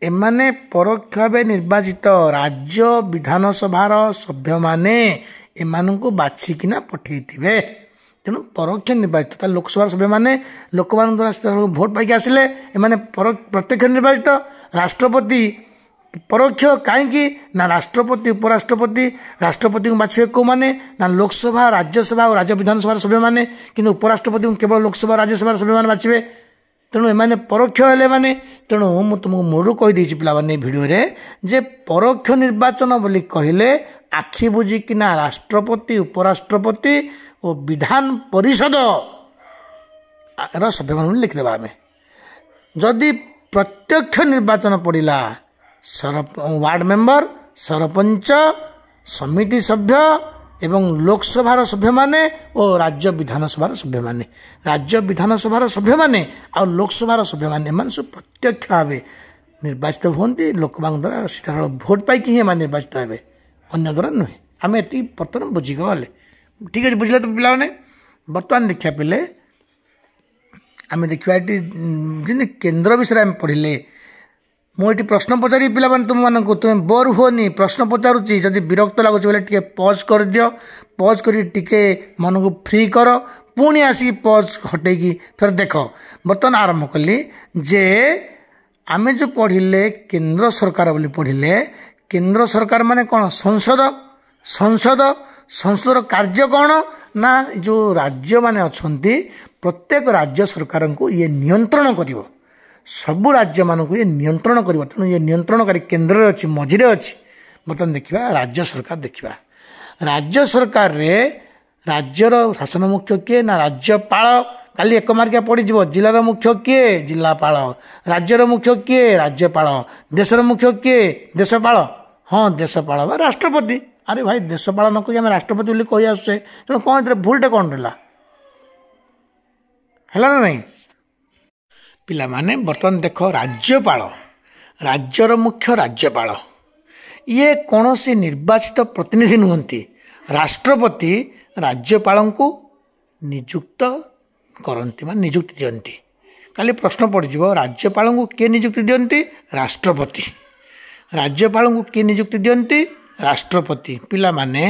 एमाने परोक्ष भाव निर्वाचित राज्य विधानसभार सभ्य माने एमानंकु बाछिकिना पठेइथिबे। तेणु परोक्ष निर्वाचित लोकसभा सभ्य माने लोक मान द्वारा भोट पाइक आसिले एमाने प्रत्यक्ष निर्वाचित। राष्ट्रपति परोक्ष कहीं ना राष्ट्रपति उपराष्ट्रपति राष्ट्रपति को बाछे को माने ना लोकसभा राज्यसभा और राज्य विधानसभा सभ्य माने किंतु उपराष्ट्रपति केवल लोकसभा राज्यसभा सभ्य माने बाछे। तेणु एमाने परोक्ष हेले माने तेणु मु तुमको मोरू कहि देछि पिला माने वीडियो रे जे परोक्ष निर्वाचन बोली कहिले आखि बुझी किना राष्ट्रपति उपराष्ट्रपति और विधान परिषद सभ्य मान लिखिदेबा। आमे जदि प्रत्यक्ष निर्वाचन पड़िला वार्ड मेंबर सरपंच समिति सभ्य एवं लोकसभार सभ्य माने और राज्य विधानसभार सभ्य माने राज्य विधानसभार सभ्य माने और लोकसभार सभ्य माने मान सब प्रत्यक्ष भाव निर्वाचित होती लोक द्वारा सीधा भोट पाई ही निर्वाचित हे अन्य द्वारा नुहे। आम ये बर्तमान बुझीगले ठीक है बुझे तो पिला बर्तमान देखा पे आम देखा ये केन्द्र विषय आम पढ़ले मुझे प्रश्न पचारि पिला तुम मानक तुम बोर हुओनी प्रश्न पचारुची जदि विरक्त लगुच बोले टे पज कर दियो पज कर टिके मन को फ्री कर पुणी आसिक पज हटेकी फिर देख बर्तमान आरंभ कली जे आमे जो पढ़िले केंद्र सरकार बोली पढ़िले केंद्र सरकार माने कौन संसद संसद संसदर कार्य कौन ना जो राज्य माने अछंती प्रत्येक राज्य सरकार को ये नियंत्रण करिवो सबु राज्य मानक ये नियंत्रण करिवो तेणु ये नियंत्रणकारी केंद्र अच्छी मझिरे अच्छी बर्तमान देखा राज्य सरकार देखा राज्य सरकार रे राज्यर शासन मुख्य किए ना राज्यपाल काली एक मार्किया पड़ जिलार मुख्य किए जिलापाल राज्यर मुख्य किए राज्यपाल देशर मुख्य किए देशपाल हाँ देशपाल बा राष्ट्रपति अरे भाई देशपाल न कही आम राष्ट्रपति बोली कही आसुचे तेणु कौन भूलटे कौन रहा है ना नहीं पिला माने बर्तमान देख राज्यपाल राज्यर मुख्य राज्यपाल ये कौन सी निर्वाचित प्रतिनिधि नुहंती राष्ट्रपति राज्यपाल को नियुक्त करती मान नियुक्ति दियंती काली प्रश्न पड़ो राज्यपाल को किए नियुक्ति दियंती राष्ट्रपति राज्यपाल को किए नियुक्ति दियंती राष्ट्रपति पिला माने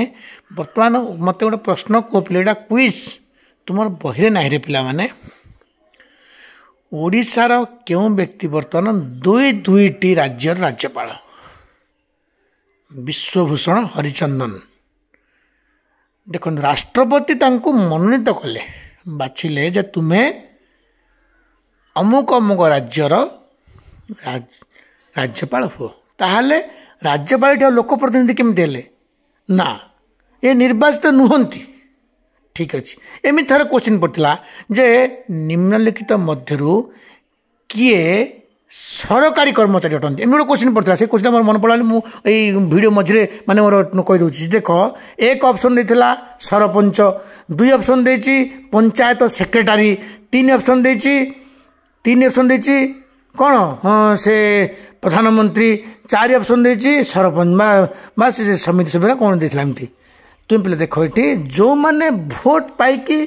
वर्तमान मत गोटे प्रश्न को पिला क्विज तुम बही ना रे पिला माने ओडिशार क्यों व्यक्ति वर्तमान दुईटी राज्यर राज्यपाल विश्वभूषण हरिचंदन देखो राष्ट्रपति तांको मनोनीत कले बाछिले जे तुम्हें अमुक अमुक राज्यर राज्यपाल हो ताहले राज्यपाल लोक प्रतिनिधि केमती हेले ना ये निर्वाचित नुहंती ठीक अच्छे एमि थर क्वेश्चन पड़ता जे निम्नलिखित मध्यरु किए सरकारी कर्मचारी अटंती एम गोटे क्वेश्चन पड़ता से क्वेश्चन मोर मन पड़ा मुझे वीडियो मझे माने मोर कहीदे देख एक ऑप्शन देता सरपंच दुई ऑप्शन देती पंचायत सेक्रेटारी तीन ऑप्शन देती कौन हाँ से प्रधानमंत्री चार ऑप्शन देती सरपंच से समिति सभ्य कौन देता एमती तुम पे देख ये जो मैंने भोट पाई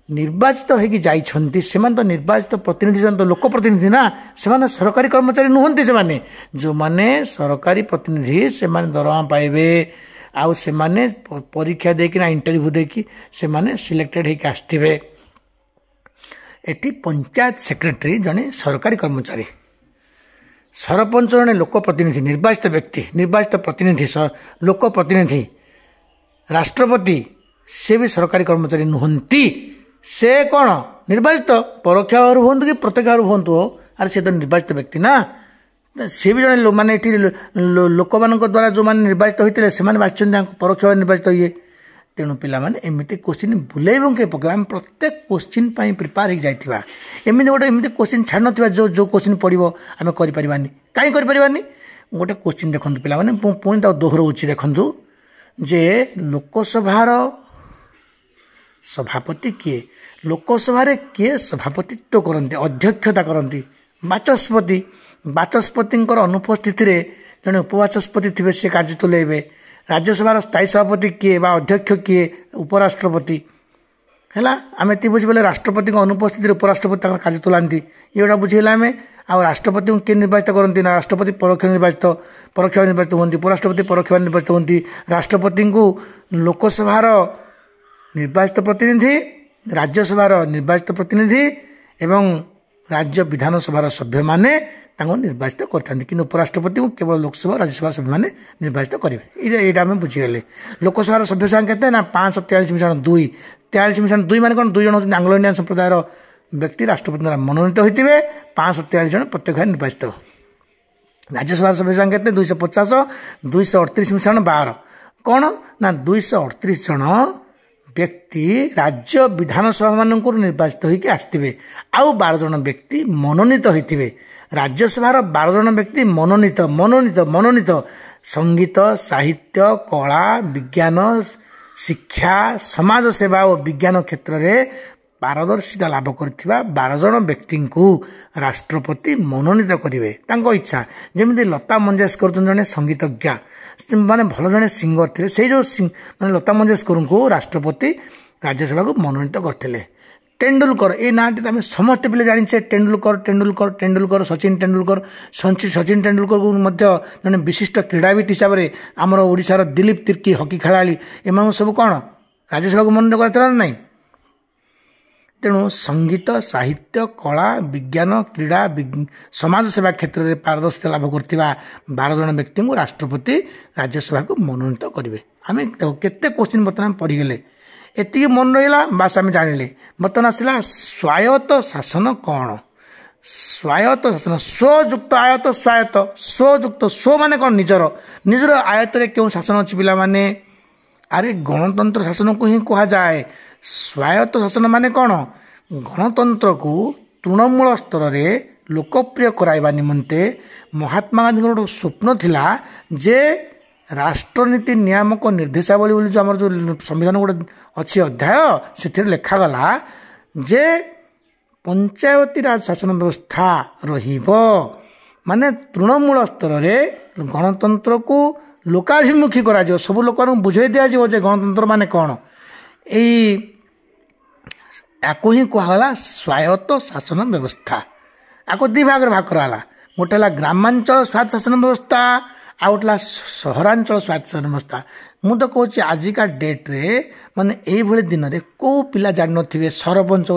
निर्वाचित होगी जाइछन्ति सेमान तो निर्वाचित प्रतिनिधि तो लोक प्रतिनिधि ना से सरकारी कर्मचारी नुहंती से जो माने सरकारी प्रतिनिधि से दरमा पाइबे आउ से परीक्षा देकी ना इंटरव्यू देकी से सिलेक्टेड होकर आसथिबे एटी पंचायत सेक्रेटरी जने सरकारी कर्मचारी सरपंच जने लोक प्रतिनिधि निर्वाचित व्यक्ति निर्वाचित प्रतिनिधि लोक प्रतिनिधि राष्ट्रपति से भी सरकारी कर्मचारी नुहंती से कौन निर्वाचित परोक्ष भाव हूँ कि प्रत्यक्ष भाव हूँ अरे से तो निर्वाचित व्यक्ति ना सी भी जन माने लोक मान द्वारा जो मैंने निर्वाचित होते से बाछी परोक्ष भाव निर्वाचित हुए तेणु पाने एमती क्वेश्चन बुले बंके पकड़ आम प्रत्येक क्वेश्चन प्रिपेयर हो जाइए एमती गोटे एमती क्वेश्चन छाड़ ना जो जो क्वेश्चन पड़ो आम करें कहीं गोटे क्वेश्चन देखो पाने पुणी दोहराऊँ देखूँ जे लोकसभार सभापति किए लोकसभा किए सभापतित्व करते अध्यक्षता करती बाचस्पति बाचस्पति अनुपस्थित जड़े उपबाचस्पति थे से कार्य तुलेबे राज्यसभा स्थायी सभापति किए बा अध्यक्ष किए उपराष्ट्रपति है आम ये बुझे राष्ट्रपति अनुपस्थित उपराष्ट्रपति कार्य तुलांती ये गोटा बुझेगा आम आ राष्ट्रपति को किए निर्वाचित करती ना राष्ट्रपति परोक्ष निर्वाचित होती उपराष्ट्रपति परोक्ष निर्वाचित होती राष्ट्रपति को लोकसभार निर्वाचित प्रतिनिधि राज्यसभार निर्वाचित प्रतिनिधि एवं राज्य विधानसभार सभ्य माने निर्वाचित करते उपराष्ट्रपति को केवल लोकसभा राज्यसभा सभ्य माने निर्वाचित करेंगे ये आम बुझीगले लोकसभार सभ्य संख्या के 543 2 मान कौन 2 जन होती आंग्लो इंडियन संप्रदायर व्यक्ति राष्ट्रपति द्वारा मनोनीत होते 543 जन प्रत्यक्ष निर्वाचित राज्यसभा सभ्य संख्या के 250 238 मिश्रण 12 कौन ना 238 जन व्यक्ति राज्य विधानसभा मान निर्वाचित होकर आसवे आउ 12 जन व्यक्ति मनोनीत होते राज्यसभार 12 जन व्यक्ति मनोनीत मनोनीत मनोनीत संगीत साहित्य कला विज्ञान शिक्षा समाज सेवा और विज्ञान क्षेत्र में पारदर्शिता लाभ करथिबा 12 जन व्यक्ति को राष्ट्रपति मनोनीत करेंगे इच्छा जमी लता मंगेशकर जड़े संगीतज्ञ माने भल जड़े सिंगर थे से जो माने लता मंगेशकर को राष्ट्रपति राज्यसभा को मनोनीत करते तेंदुलकर ये ना आम समस्ते पे जाने तेंदुलकर तेंदुलकर तेंदुलकर सचिन तेंदुलकर सचिन तेंदुलकर को जड़े विशिष्ट क्रीड़ाविद हिसाब से आमर ओडिशार दिलीप तिर्की हकी खेला एम सब कौन राज्यसभा को मनोनीत करते ना नहीं ତେଣୁ ସଙ୍ଗୀତ ସାହିତ୍ୟ କଳା ବିଜ୍ଞାନ କ୍ରୀଡ଼ା ସମାଜ ସେବା କ୍ଷେତ୍ରରେ ପାରଦର୍ଶିତା ଲାଭ କରୁଥିବା 12 ଜଣ ବ୍ୟକ୍ତିଙ୍କୁ ରାଷ୍ଟ୍ରପତି ରାଜ୍ୟସଭାକୁ ମନୋନୀତ କରିବେ। ଆମେ କେତେ କୋଶ୍ଚିନ୍ ବର୍ତ୍ତମାନ ପଢ଼ିଗଲେ, ଏତିକି ମନେ ରହିଲା, ବାସ୍ ଆମେ ଜାଣିଲେ। ବର୍ତ୍ତମାନ ଆସିଲା ସ୍ୱାୟତ୍ତ ଶାସନ କ'ଣ? ସ୍ୱାୟତ୍ତ ଶାସନ, ସ୍ୱଯୁକ୍ତ ଆୟତ ସ୍ୱାୟତ୍ତ। ସ୍ୱଯୁକ୍ତ, ସ୍ୱ ମାନେ କ'ଣ? ନିଜର ଆୟତରେ କେଉଁ ଶାସନ ଅଛି ପିଲାମାନେ? ଆରେ ଗଣତନ୍ତ୍ର ଶାସନକୁ ହିଁ କୁହାଯାଏ ସ୍ୱାୟତ୍ତ ଶାସନ। ମାନେ କ'ଣ? ଗଣତନ୍ତ୍ରକୁ ତୃଣମୂଳ ସ୍ତରରେ ଲୋକପ୍ରିୟ କରାଇବା ନିମନ୍ତେ ମହାତ୍ମା ଗାନ୍ଧୀଙ୍କର ଗୋଟେ ସ୍ୱପ୍ନ ଥିଲା ଯେ ରାଷ୍ଟ୍ରନୀତି ନିୟାମକ ନିର୍ଦ୍ଦେଶାବଳୀ ବୋଲି ଯେଉଁ ଆମର ଯେଉଁ ସମ୍ବିଧାନ ଗୋଟେ ଅଛି ଅଧ୍ୟାୟ, ସେଥିରେ ଲେଖାଗଲା ଯେ ପଞ୍ଚାୟତୀ ରାଜ ଶାସନ ବ୍ୟବସ୍ଥା ରହିବ। ମାନେ ତୃଣମୂଳ ସ୍ତରରେ ଗଣତନ୍ତ୍ରକୁ ଲୋକାଭିମୁଖୀ କରାଯିବ, ସବୁ ଲୋକମାନଙ୍କୁ ବୁଝାଇ ଦିଆଯିବ ଯେ ଗଣତନ୍ତ୍ର ମାନେ କ'ଣ। ୟାକୁ ହିଁ କୁହାଗଲା ସ୍ୱାୟତ୍ତ ଶାସନ ବ୍ୟବସ୍ଥା। ୟାକୁ ଦୁଇ ଭାଗରେ ଭାଗ କରାଗଲା। ଗୋଟେ ହେଲା ଗ୍ରାମାଞ୍ଚଳ ସ୍ୱାୟତ୍ତ ଶାସନ ବ୍ୟବସ୍ଥା, ଆଉ ଗୋଟେ ହେଲା ସହରାଞ୍ଚଳ ସ୍ୱାୟତ୍ତ ଶାସନ ବ୍ୟବସ୍ଥା। ମୁଁ ତ କହୁଛି ଆଜିକା ଡେଟ୍ରେ ମାନେ ଏଇଭଳି ଦିନରେ କେଉଁ ପିଲା ଜାଣିନଥିବେ ସରପଞ୍ଚ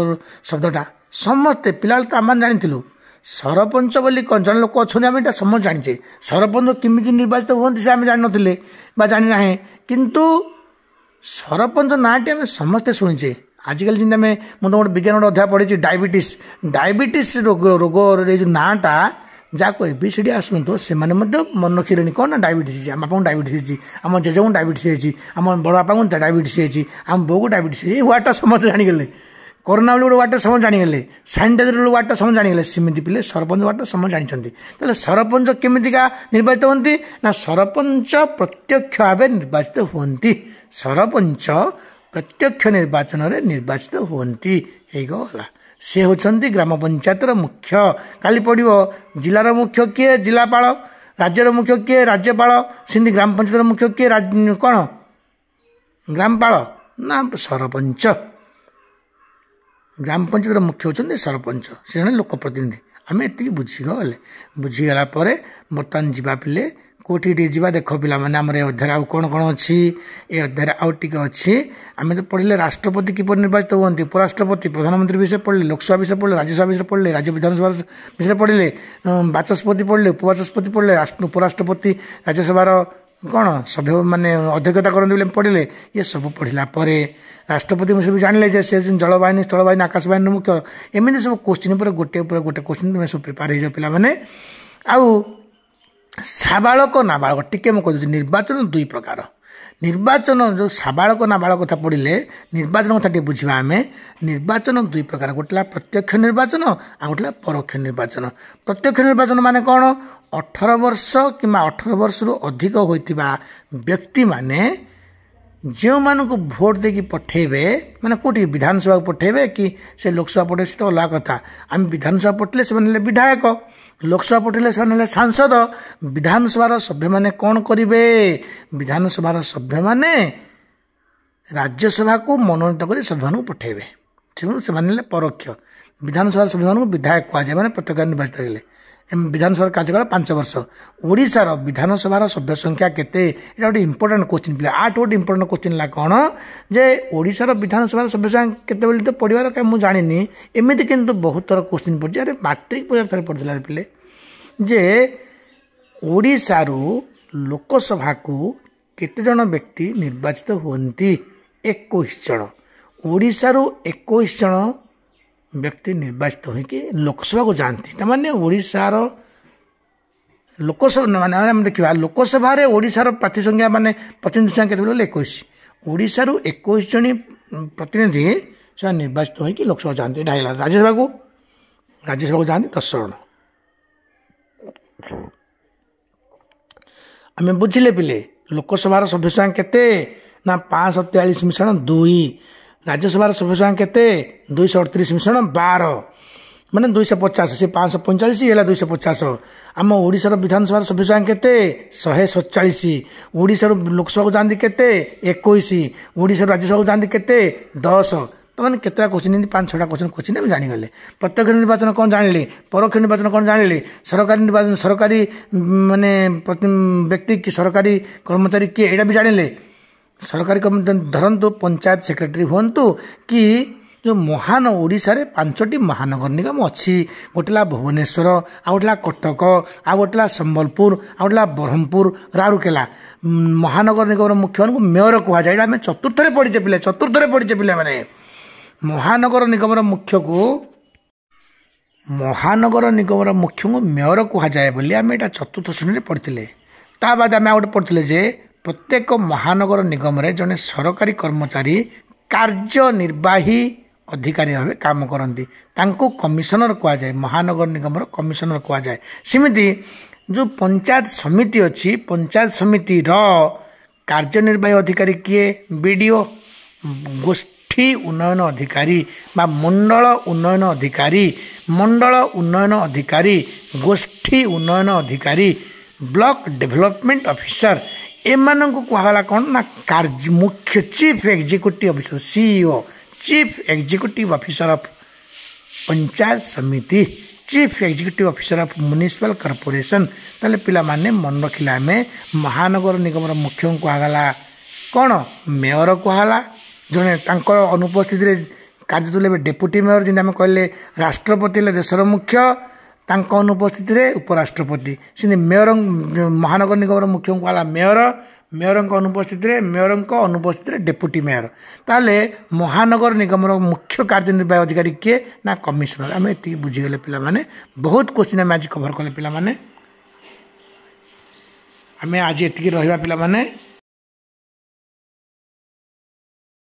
ଶବ୍ଦଟା? ସମସ୍ତେ ପିଲାବେଳେ ତ ଆମେ ଜାଣିଥିଲୁ ସରପଞ୍ଚ ବୋଲି କ'ଣ ଜଣେ ଲୋକ ଅଛନ୍ତି, ଆମେ ଏଇଟା ସମସ୍ତେ ଜାଣିଛେ। ସରପଞ୍ଚ କେମିତି ନିର୍ବାଚିତ ହୁଅନ୍ତି ସେ ଆମେ ଜାଣିନଥିଲେ ବା ଜାଣିନାହେଁ, କିନ୍ତୁ ସରପଞ୍ଚ ନାଁଟି ଆମେ ସମସ୍ତେ ଶୁଣିଛେ। ଆଜିକାଲି ଯେମିତି ମୁଁ ତ ଗୋଟେ ବିଜ୍ଞାନ ଗୋଟେ ଅଧ୍ୟାୟ ପଢ଼ିଛି ଡାଇବେଟିସ୍ ରୋଗର ଏଇ ଯେଉଁ ନାଁଟା ଯାହାକୁ ABCD ଆସୁନଥିବ ସେମାନେ ମଧ୍ୟ ମନେ ରଖିଲେଣି କ'ଣ ନା ଡାଇବେଟିସ୍ ହେଇଛି, ଆମ ବାପାଙ୍କୁ ଡାଇବେଟିସ୍ ହେଇଛି, ଆମ ଜେଜେଙ୍କୁ ଡାଇବେଟିସ୍ ହେଇଛି, ଆମ ବଡ଼ ବାପାଙ୍କୁ ଡାଇବେଟିସ୍ ହେଇଛି, ଆମ ବୋଉକୁ ଡାଇବେଟିସ୍ ହେଇଛି। ଏଇ ୱାର୍ଡ଼ଟା ସମସ୍ତେ ଜାଣିଗଲେ। କରୋନା ବେଳେ ଗୋଟେ ୱାର୍ଡ଼ଟା ସମସ୍ତେ ଜାଣିଗଲେ, ସାନିଟାଇଜର ଗୋଟେ ୱାର୍ଡ଼ଟା ସମସ୍ତେ ଜାଣିଗଲେ। ସେମିତି ପିଲେ ସରପଞ୍ଚ ୱାର୍ଡ଼ଟା ସମସ୍ତେ ଜାଣିଛନ୍ତି। ତାହେଲେ ସରପଞ୍ଚ କେମିତିକା ନିର୍ବାଚିତ ହୁଅନ୍ତି? ନା ସରପଞ୍ଚ ପ୍ରତ୍ୟକ୍ଷ ଭାବେ ନିର୍ବାଚିତ ହୁଅନ୍ତି। ସରପଞ୍ଚ ପ୍ରତ୍ୟକ୍ଷ ନିର୍ବାଚନରେ ନିର୍ବାଚିତ ହୁଅନ୍ତି। ହେଇଗଲା, ସେ ହେଉଛନ୍ତି ଗ୍ରାମ ପଞ୍ଚାୟତର ମୁଖ୍ୟ। କାଲି ପଡ଼ିବ ଜିଲ୍ଲାର ମୁଖ୍ୟ କିଏ? ଜିଲ୍ଲାପାଳ। ରାଜ୍ୟର ମୁଖ୍ୟ କିଏ? ରାଜ୍ୟପାଳ। ସେମିତି ଗ୍ରାମ ପଞ୍ଚାୟତର ମୁଖ୍ୟ କିଏ? କ'ଣ? ଗ୍ରାମପାଳ ନା ସରପଞ୍ଚ। ଗ୍ରାମ ପଞ୍ଚାୟତର ମୁଖ୍ୟ ହେଉଛନ୍ତି ସରପଞ୍ଚ, ସେ ଜଣେ ଲୋକପ୍ରତିନିଧି। ଆମେ ଏତିକି ବୁଝିଗଲା ପରେ ବର୍ତ୍ତମାନ ଯିବା ପିଲେ କେଉଁଠି ଟିକେ ଯିବା। ଦେଖ ପିଲାମାନେ, ଆମର ଏ ଅଧ୍ୟାୟରେ ଆଉ କ'ଣ କ'ଣ ଅଛି? ଏ ଅଧ୍ୟାୟରେ ଆଉ ଟିକେ ଅଛି। ଆମେ ତ ପଢ଼ିଲେ ରାଷ୍ଟ୍ରପତି କିପରି ନିର୍ବାଚିତ ହୁଅନ୍ତି, ଉପରାଷ୍ଟ୍ରପତି, ପ୍ରଧାନମନ୍ତ୍ରୀ ବିଷୟରେ ପଢ଼ିଲେ, ଲୋକସଭା ବିଷୟରେ ପଢ଼ିଲେ, ରାଜ୍ୟସଭା ବିଷୟରେ ପଢ଼ିଲେ, ରାଜ୍ୟ ବିଧାନସଭା ବିଷୟରେ ପଢ଼ିଲେ, ବାଚସ୍ପତି ପଢ଼ିଲେ, ଉପବାଚସ୍ପତି ପଢ଼ିଲେ, ଉପରାଷ୍ଟ୍ରପତି ରାଜ୍ୟସଭାର କ'ଣ ସଭ୍ୟ ମାନେ ଅଧ୍ୟକ୍ଷତା କରନ୍ତି ବୋଲି ପଢ଼ିଲେ। ଇଏ ସବୁ ପଢ଼ିଲା ପରେ ରାଷ୍ଟ୍ରପତି ସବୁ ଜାଣିଲେ ଯେ ସେ ଜଳବାହିନୀ, ସ୍ଥଳବାହିନୀ, ଆକାଶ ବାହିନୀର ମୁଖ୍ୟ। ଏମିତି ସବୁ କୋଶ୍ଚିନ୍ ଉପରେ ଗୋଟେ କୋଶ୍ଚିନ୍ ତୁମେ ସବୁ ପ୍ରିପେୟାର ହେଇଯାଅ ପିଲାମାନେ। ଆଉ ସାବାଳକ ନାବାଳକ ଟିକେ ମୁଁ କହିଦେଉଛି, ନିର୍ବାଚନ ଦୁଇ ପ୍ରକାର। ନିର୍ବାଚନ ଯେଉଁ ସାବାଳକ ନାବାଳକ କଥା ପଢ଼ିଲେ ନିର୍ବାଚନ କଥା ଟିକେ ବୁଝିବା ଆମେ। ନିର୍ବାଚନ ଦୁଇ ପ୍ରକାର, ଗୋଟେ ହେଲା ପ୍ରତ୍ୟକ୍ଷ ନିର୍ବାଚନ, ଆଉ ଗୋଟେ ହେଲା ପରୋକ୍ଷ ନିର୍ବାଚନ। ପ୍ରତ୍ୟକ୍ଷ ନିର୍ବାଚନ ମାନେ କ'ଣ? 18 ବର୍ଷ କିମ୍ବା 18 ବର୍ଷରୁ ଅଧିକ ହୋଇଥିବା ବ୍ୟକ୍ତିମାନେ ଯେଉଁମାନଙ୍କୁ ଭୋଟ ଦେଇକି ପଠେଇବେ, ମାନେ କେଉଁଠି ବିଧାନସଭାକୁ ପଠେଇବେ କି ସେ ଲୋକସଭା ପଠେଇବେ, ସେ ତ ଅଲଗା କଥା। ଆମେ ବିଧାନସଭା ପଠେଇଲେ ସେମାନେ ହେଲେ ବିଧାୟକ, ଲୋକସଭା ପଠେଇଲେ ସେମାନେ ହେଲେ ସାଂସଦ। ବିଧାନସଭାର ସଭ୍ୟମାନେ କ'ଣ କରିବେ? ବିଧାନସଭାର ସଭ୍ୟମାନେ ରାଜ୍ୟସଭାକୁ ମନୋନୀତ କରି ସଭ୍ୟମାନଙ୍କୁ ପଠେଇବେ। ତେଣୁ ସେମାନେ ହେଲେ ପରୋକ୍ଷ। ବିଧାନସଭାର ସଭ୍ୟମାନଙ୍କୁ ବିଧାୟକ କୁହାଯାଏ, ମାନେ ପ୍ରତ୍ୟକ୍ଷ ନିର୍ବାଚିତ ହେଲେ। ବିଧାନସଭାର କାର୍ଯ୍ୟକାଳ 5 ବର୍ଷ। ଓଡ଼ିଶାର ବିଧାନସଭାର ସଭ୍ୟ ସଂଖ୍ୟା କେତେ? ଏଇଟା ଗୋଟେ ଇମ୍ପୋର୍ଟାଣ୍ଟ କୋଶ୍ଚିନ୍ ପିଲା। ଆଠ ଗୋଟେ ଇମ୍ପୋର୍ଟାଣ୍ଟ କୋଶ୍ଚିନ୍ ହେଲା କ'ଣ ଯେ ଓଡ଼ିଶାର ବିଧାନସଭାର ସଭ୍ୟ ସଂଖ୍ୟା କେତେ ବୋଲି ତ ପଢ଼ିବାର କାହିଁ ମୁଁ ଜାଣିନି। ଏମିତି କିନ୍ତୁ ବହୁତ ଥର କୋଶ୍ଚିନ୍ ପଡ଼ିଛି। ଆରେ ମାଟ୍ରିକ ପରୀକ୍ଷା ଥରେ ପଡ଼ିଥିଲା ପିଲେ ଯେ ଓଡ଼ିଶାରୁ ଲୋକସଭାକୁ କେତେ ଜଣ ବ୍ୟକ୍ତି ନିର୍ବାଚିତ ହୁଅନ୍ତି? 21 ଜଣ। ଓଡ଼ିଶାରୁ 21 ଜଣ ବ୍ୟକ୍ତି ନିର୍ବାଚିତ ହୋଇକି ଲୋକସଭାକୁ ଯାଆନ୍ତି। ତାମାନେ ଓଡ଼ିଶାର ଲୋକସଭା ମାନେ ଆମେ ଦେଖିବା ଲୋକସଭାରେ ଓଡ଼ିଶାର ପ୍ରାର୍ଥୀ ସଂଖ୍ୟା ମାନେ ପ୍ରତିନିଧି ସଂଖ୍ୟା କେତେ ବୋଲି 21। ଓଡ଼ିଶାରୁ 21 ଜଣ ପ୍ରତିନିଧି ସେମାନେ ନିର୍ବାଚିତ ହୋଇକି ଲୋକସଭା ଯାଆନ୍ତି। ଏଇଟା ହେଲା। ରାଜ୍ୟସଭାକୁ ଯାଆନ୍ତି 10 ଜଣ। ଆମେ ବୁଝିଲେ ପିଲେ ଲୋକସଭାର ସଭ୍ୟ ସଂଖ୍ୟା କେତେ? ନା 543 ମିଶ୍ରଣ 2। ରାଜ୍ୟସଭାର ସଭ୍ୟ ସଂଖ୍ୟା କେତେ? 238 ମିଶ୍ରଣ 12, ମାନେ 250। ସେ 545 ହେଲା 250। ଆମ ଓଡ଼ିଶାର ବିଧାନସଭାର ସଭ୍ୟ ସଂଖ୍ୟା କେତେ? 147। ଓଡ଼ିଶାରୁ ଲୋକସଭାକୁ ଯାଆନ୍ତି କେତେ? 21। ଓଡ଼ିଶାରୁ ରାଜ୍ୟସଭାକୁ ଯାଆନ୍ତି କେତେ? 10। ତାମାନେ କେତେଟା କୋଶ୍ଚିନ୍, 5-6ଟା କୋଶ୍ଚିନ୍ ଆମେ ଜାଣିଗଲେ। ପ୍ରତ୍ୟକ୍ଷ ନିର୍ବାଚନ କ'ଣ ଜାଣିଲେ? ପରୋକ୍ଷ ନିର୍ବାଚନ କ'ଣ ଜାଣିଲେ? ସରକାରୀ ନିର୍ବାଚନ, ସରକାରୀ ମାନେ ବ୍ୟକ୍ତି କି ସରକାରୀ କର୍ମଚାରୀ କିଏ, ଏଇଟା ବି ଜାଣିଲେ। ସରକାରୀ ଧରନ୍ତୁ ପଞ୍ଚାୟତ ସେକ୍ରେଟାରୀ ହୁଅନ୍ତୁ କି जो महान ओडिशा रे 5टी महानगर निगम अच्छी गोटे भुवनेश्वर आ गोटे कटक आ गोटे संबलपुर आ गोटे ब्रह्मपुर राउरकेला महानगर निगम मुख्य मान मेयर कह जाए आम चतुर्थ पढ़ीचे पिले मैंने महानगर निगम मुख्य को महानगर निगम मुख्य को मेयर कह जाए बोली आम यहाँ चतुर्थ श्रेणी पढ़ी ता बाद आम गोटे पढ़ी जे प्रत्येक महानगर निगम रे जने सरकारी कर्मचारी कार्यनिर्वाही अधिकारी भाव काम करती कमिशनर कह जाए महानगर निगम कमिशनर कह जाए सेमती जो पंचायत समिति अच्छी पंचायत समिति कार्यनिर्वाही अधिकारी किए बीडीओ गोष्ठी उन्नयन अधिकारी बा मंडल उन्नयन अधिकारी गोष्ठी उन्नयन अधिकारी ब्लॉक डेवलपमेंट ऑफिसर एମାନଙ୍କୁ କୁହାଗଲା କ'ଣ ନା मुख्य chief executive officer CEO chief executive officer of panchayat samiti chief executive officer of municipal corporation ताले पिला माने मन रखिला में महानगर निगम मुख्य कुहागला कौन मेयर कुहागला जड़े अनुपस्थित कार्य तुले डेप्यूटी मेयर जिन आम कहले राष्ट्रपति देशर मुख्य अनुपस्थित उपराष्ट्रपति से मेयर महानगर निगम मुख्य कहला मेयर अनुपस्थित डेप्यूटी मेयर ताले महानगर निगम मुख्य कार्यनिर्वाही अधिकारी किए ना कमिशनर आम ये बुझीगले पे बहुत क्वेश्चन आम आज कभर कले पे आम आज ये रहा पे